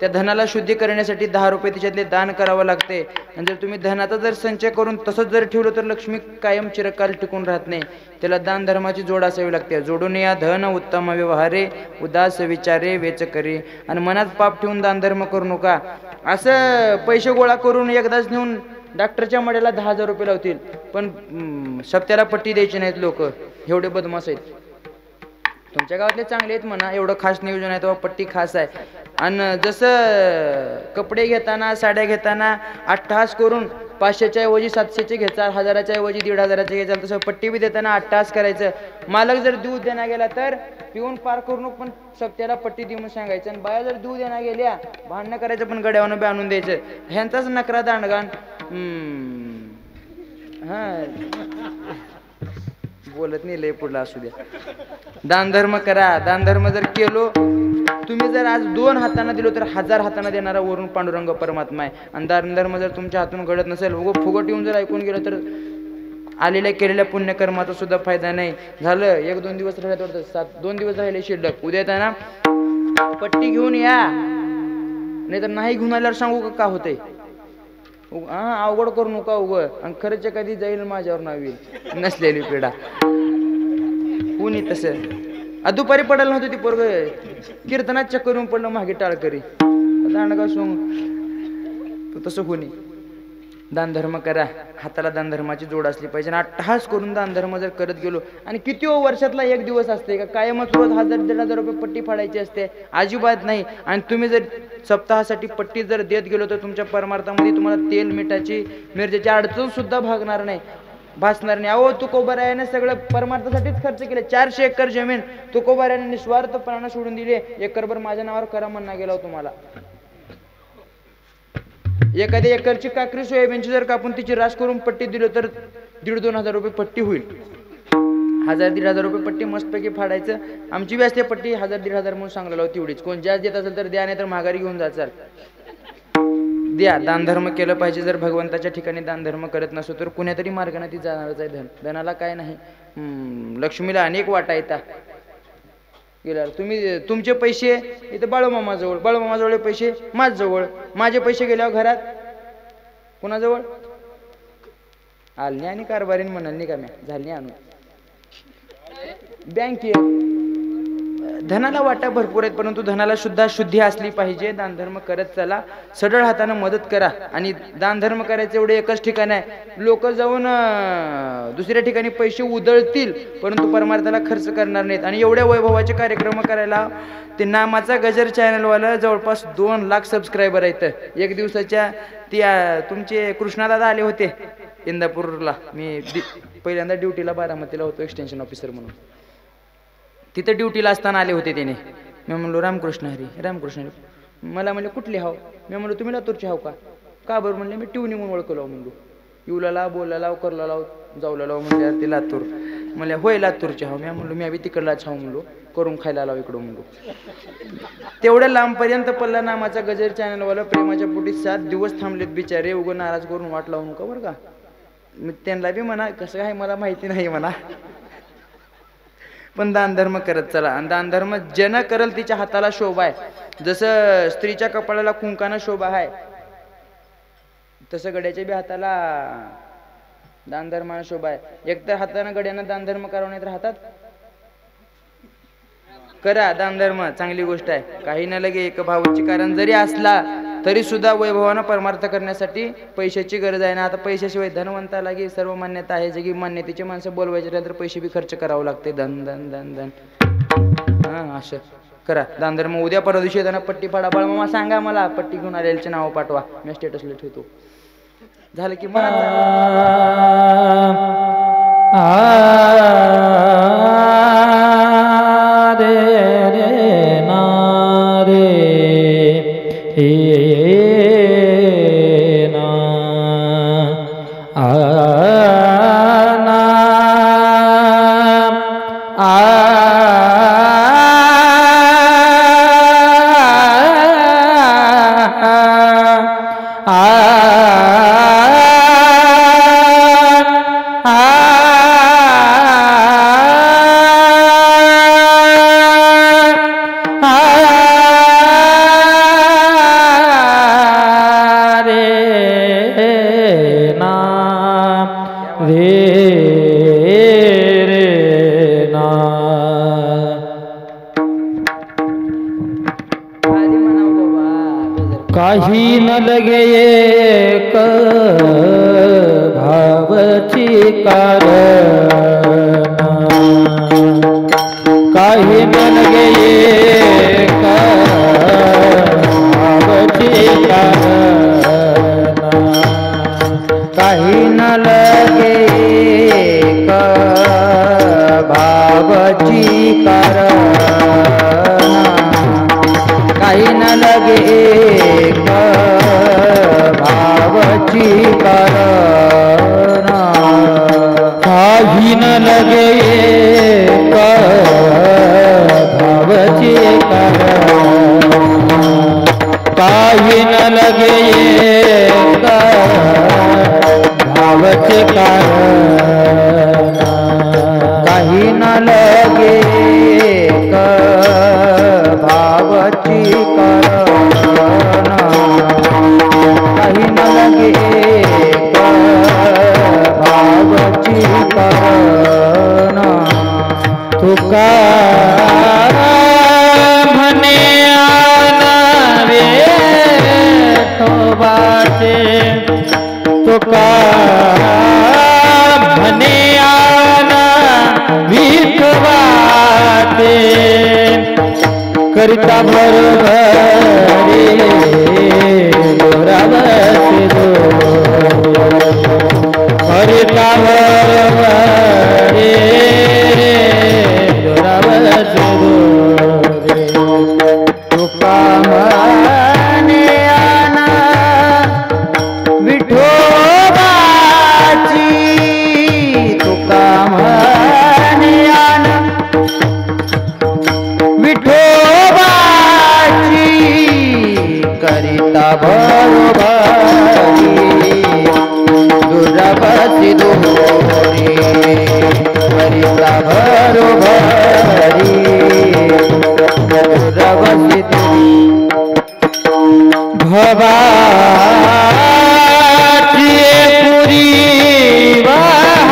त्या धनाला शुद्धी करण्यासाठी 10 रुपये त्याच्यातले दान करावं लागते. आणि जर तुम्ही धनाचा जर संचय करून तसंच जर ठेवलं तर लक्ष्मी कायम चिरकाल टिकून राहत नाही. त्याला दान धर्माची जोड असावी लागते. जोडून या धन उत्तम व्यवहारे उदास विचारे वेच करे. आणि मनात पाप ठेवून दान धर्म करू नका. असं पैसे गोळा करून एकदाच नेऊन डॉक्टरच्या मड्याला 10,000 रुपये लावतील, पण सप्त्याला पट्टी द्यायची नाहीत लोक. एवढे बदमाश आहेत. तुमच्या गावातले चांगले आहेत म्हणा, एवढं खास नियोजन आहे तेव्हा पट्टी खास आहे. आणि जसं कपडे घेताना साड्या घेताना अट्टहास करून 500च्या ऐवजी 700चे घ्यायचा, 1000च्या ऐवजी 1500चे घ्यायचा, तसं पट्टी बी देताना अट्टहास करायचं. मालक जर दूध देण्या गेला तर पिऊन पार करू नको, पण सप्त्याला पट्टी देऊ म्हणून सांगायचं. आणि बाया जर दूध देण्या गेल्या भांडणं करायचं, पण गड्यावरनं बी आणून द्यायचं. ह्यांचाच नकरा दांडगाण. बोलत नाही लय पुढला असू द्या. दान धर्म करा. दान धर्म जर केलो, तुम्ही जर आज 2 हातांना दिलो तर 1000 हातांना देणारा वरून पांडुरंग परमात्मा आहे. आणि दान धर्म जर तुमच्या हातून घडत नसेल, फुगट येऊन जर ऐकून गेलं तर आलेल्या केलेल्या पुण्यकर्माचा सुद्धा फायदा नाही. झालं 1-2 दिवस राहिले वाटतं, 2 दिवस राहिले शिल्लक. उद्या येताना पट्टी घेऊन या, नाही तर नाही घेऊन आल्यावर सांगू का होतंय. अवघड करू नका उघड. आणि खरंच कधी जाईल माझ्यावर नावी नसलेली पिढा. कुणी तसं दुपारी पडायला नव्हतं ती पोरग कीर्तनात चक्कर येऊन पडलं मागे टाळकरी दांडगा सोंग. तसं कोणी दान धर्म करा. हाताला दान धर्माची जोड असली पाहिजे. आणि अट्टहास करून दान धर्म जर करत गेलो, आणि किती वर्षातला एक दिवस असते का कायमच रोज 1000-1500 रुपये पट्टी फाडायची असते? अजिबात नाही. आणि तुम्ही जर सप्ताहासाठी पट्टी जर देत गेलो तर तुमच्या परमार्थामध्ये तुम्हाला तेल मिठाची मिरच्याची अडचण सुद्धा भासणार नाही. अहो तुकोबारायाने सगळं परमार्थासाठीच खर्च केले. 400 एकर जमीन तुकोबारायाने निस्वार्थपणाने सोडून दिली. एकरभर माझ्या नावावर करा म्हणा गेला तुम्हाला. एखाद्या एकरची काकरी सोयाबीनची जर कापून तिची रास करून पट्टी दिली तर 1,500-2 हजार रुपये पट्टी होईल. 1000-1500 रुपये पट्टी मस्तपैकी फाडायचं. आमची बी असते पट्टी 1000-1500 म्हणून सांगलेलं होती. एवढीच. कोण जास्त देत असेल तर द्या, नाही तर माघारी घेऊन जाचाल. द्या. दानधर्म केलं पाहिजे. जर भगवंताच्या ठिकाणी दानधर्म करत नसतो तर कुण्यातरी मार्गाने ती जाणारच आहे. धनाला काय नाही. लक्ष्मीला अनेक वाटा येतात. गेल्यावर तुम्ही तुमचे पैसे इथं बाळूमामाजवळ, बाळूमामाजवळ पैसे माझ्याजवळ, माझे पैसे गेल्यावर घरात कुणाजवळ? आलनी आणि कारभारीन म्हणाल नाही का म्या झाली आणून बँकेत. धनाला वाटा भरपूर आहेत, परंतु धनाला सुद्धा शुद्धी असली पाहिजे. दानधर्म करत चला. सडळ हाताने मदत करा. आणि दानधर्म करायचं एवढे एकच ठिकाण आहे. लोक जाऊन दुसऱ्या ठिकाणी पैसे उधळतील, परंतु परमार्थाला खर्च करणार नाहीत. आणि एवढ्या वैभवाचे कार्यक्रम करायला ते नामाचा गजर चॅनलवाला जवळपास 2 लाख सबस्क्रायबर आहेत. एक दिवसाच्या ती तुमचे कृष्णादादा आले होते इंदापूरला. मी पहिल्यांदा ड्युटीला बारामतीला होतो एक्सटेन्शन ऑफिसर म्हणून. तिथं ड्युटीला असताना आले होते त्याने. मी म्हणलो रामकृष्ण हरी, रामकृष्ण हरी. मला म्हणले कुठली हाव? मी म्हणलो तुम्ही लातूरचे हाव का? का बरं? म्हणले मी ट्यूनी म्हणून ओळखलो म्हणलो. येऊला लाव, बोलला लाव, करला लाव, जाऊला लाव. म्हणजे यार ते लातूर. म्हणले होय लातूरचे हाव. मी म्हणलो मी आम्ही तिकडलाच हाव म्हणलो, करून खायला लाव इकडं म्हणलो. तेवढ्या लांबपर्यंत पल्ला नामाचा गजर चॅनलवाला प्रेमाच्या पोटी 7 दिवस थांबलेत बिचारे. उगं नाराज करून वाट लावू नका बरं का. मी त्यांना बी म्हणा कसं आहे मला माहिती नाही म्हणा, पण दानधर्म करत चला. आणि दानधर्म जन करल तिच्या हाताला शोभा आहे. जसं स्त्रीच्या कपाळाला कुंकानं शोभा आहे, तसं गड्याच्या बी हाताला दानधर्मानं शोभा आहे. एकतर हातानं गड्यानं दानधर्म करावं, नाही तर हातात करा दानधर्म. चांगली गोष्ट आहे. काही न लगे एक भावाची कारण जरी असला तरी सुद्धा वैभवानं परमार्थ करण्यासाठी पैशाची गरज आहे ना. आता पैशाशिवाय धनवंताला की सर्व मान्यता आहे. जगी मान्यतेची माणसं बोलवायचे तर पैसे बी खर्च करावं लागते. धन धन धन धन. असं करा दानधर्म. उद्या परवा दिवशी येताना पट्टी फाडा. बाळमामा सांगा मला पट्टी घेऊन आलेल्याचे नाव पाठवा. मी स्टेटसला ठेवतो. झालं की रे रे ना काही न लगे एक भावची कारण काही न लगे एक भावची कारण काही न लगे एक भावची कारण काही न लगे एक भावची कारण काही न लगे एक भावची कारण काही न लगे एक भावचे कारण काही न लगे एक भावची कारण काही न लगे एक भावची कारण तुका म्हणे आनावे ठोबाचे तुका म्हणे आना विठवाचे करिता बरोबरी दोरावसे करिता बरोबरी दोरावसे तुका म्हणे आना विठोबाची तुका म्हणे आना विठोबाची करिता बरोबरी दुर्बसी दोरी करिता बरोबरी दुर्बसी दोरी भवाची पुरी वाहवसे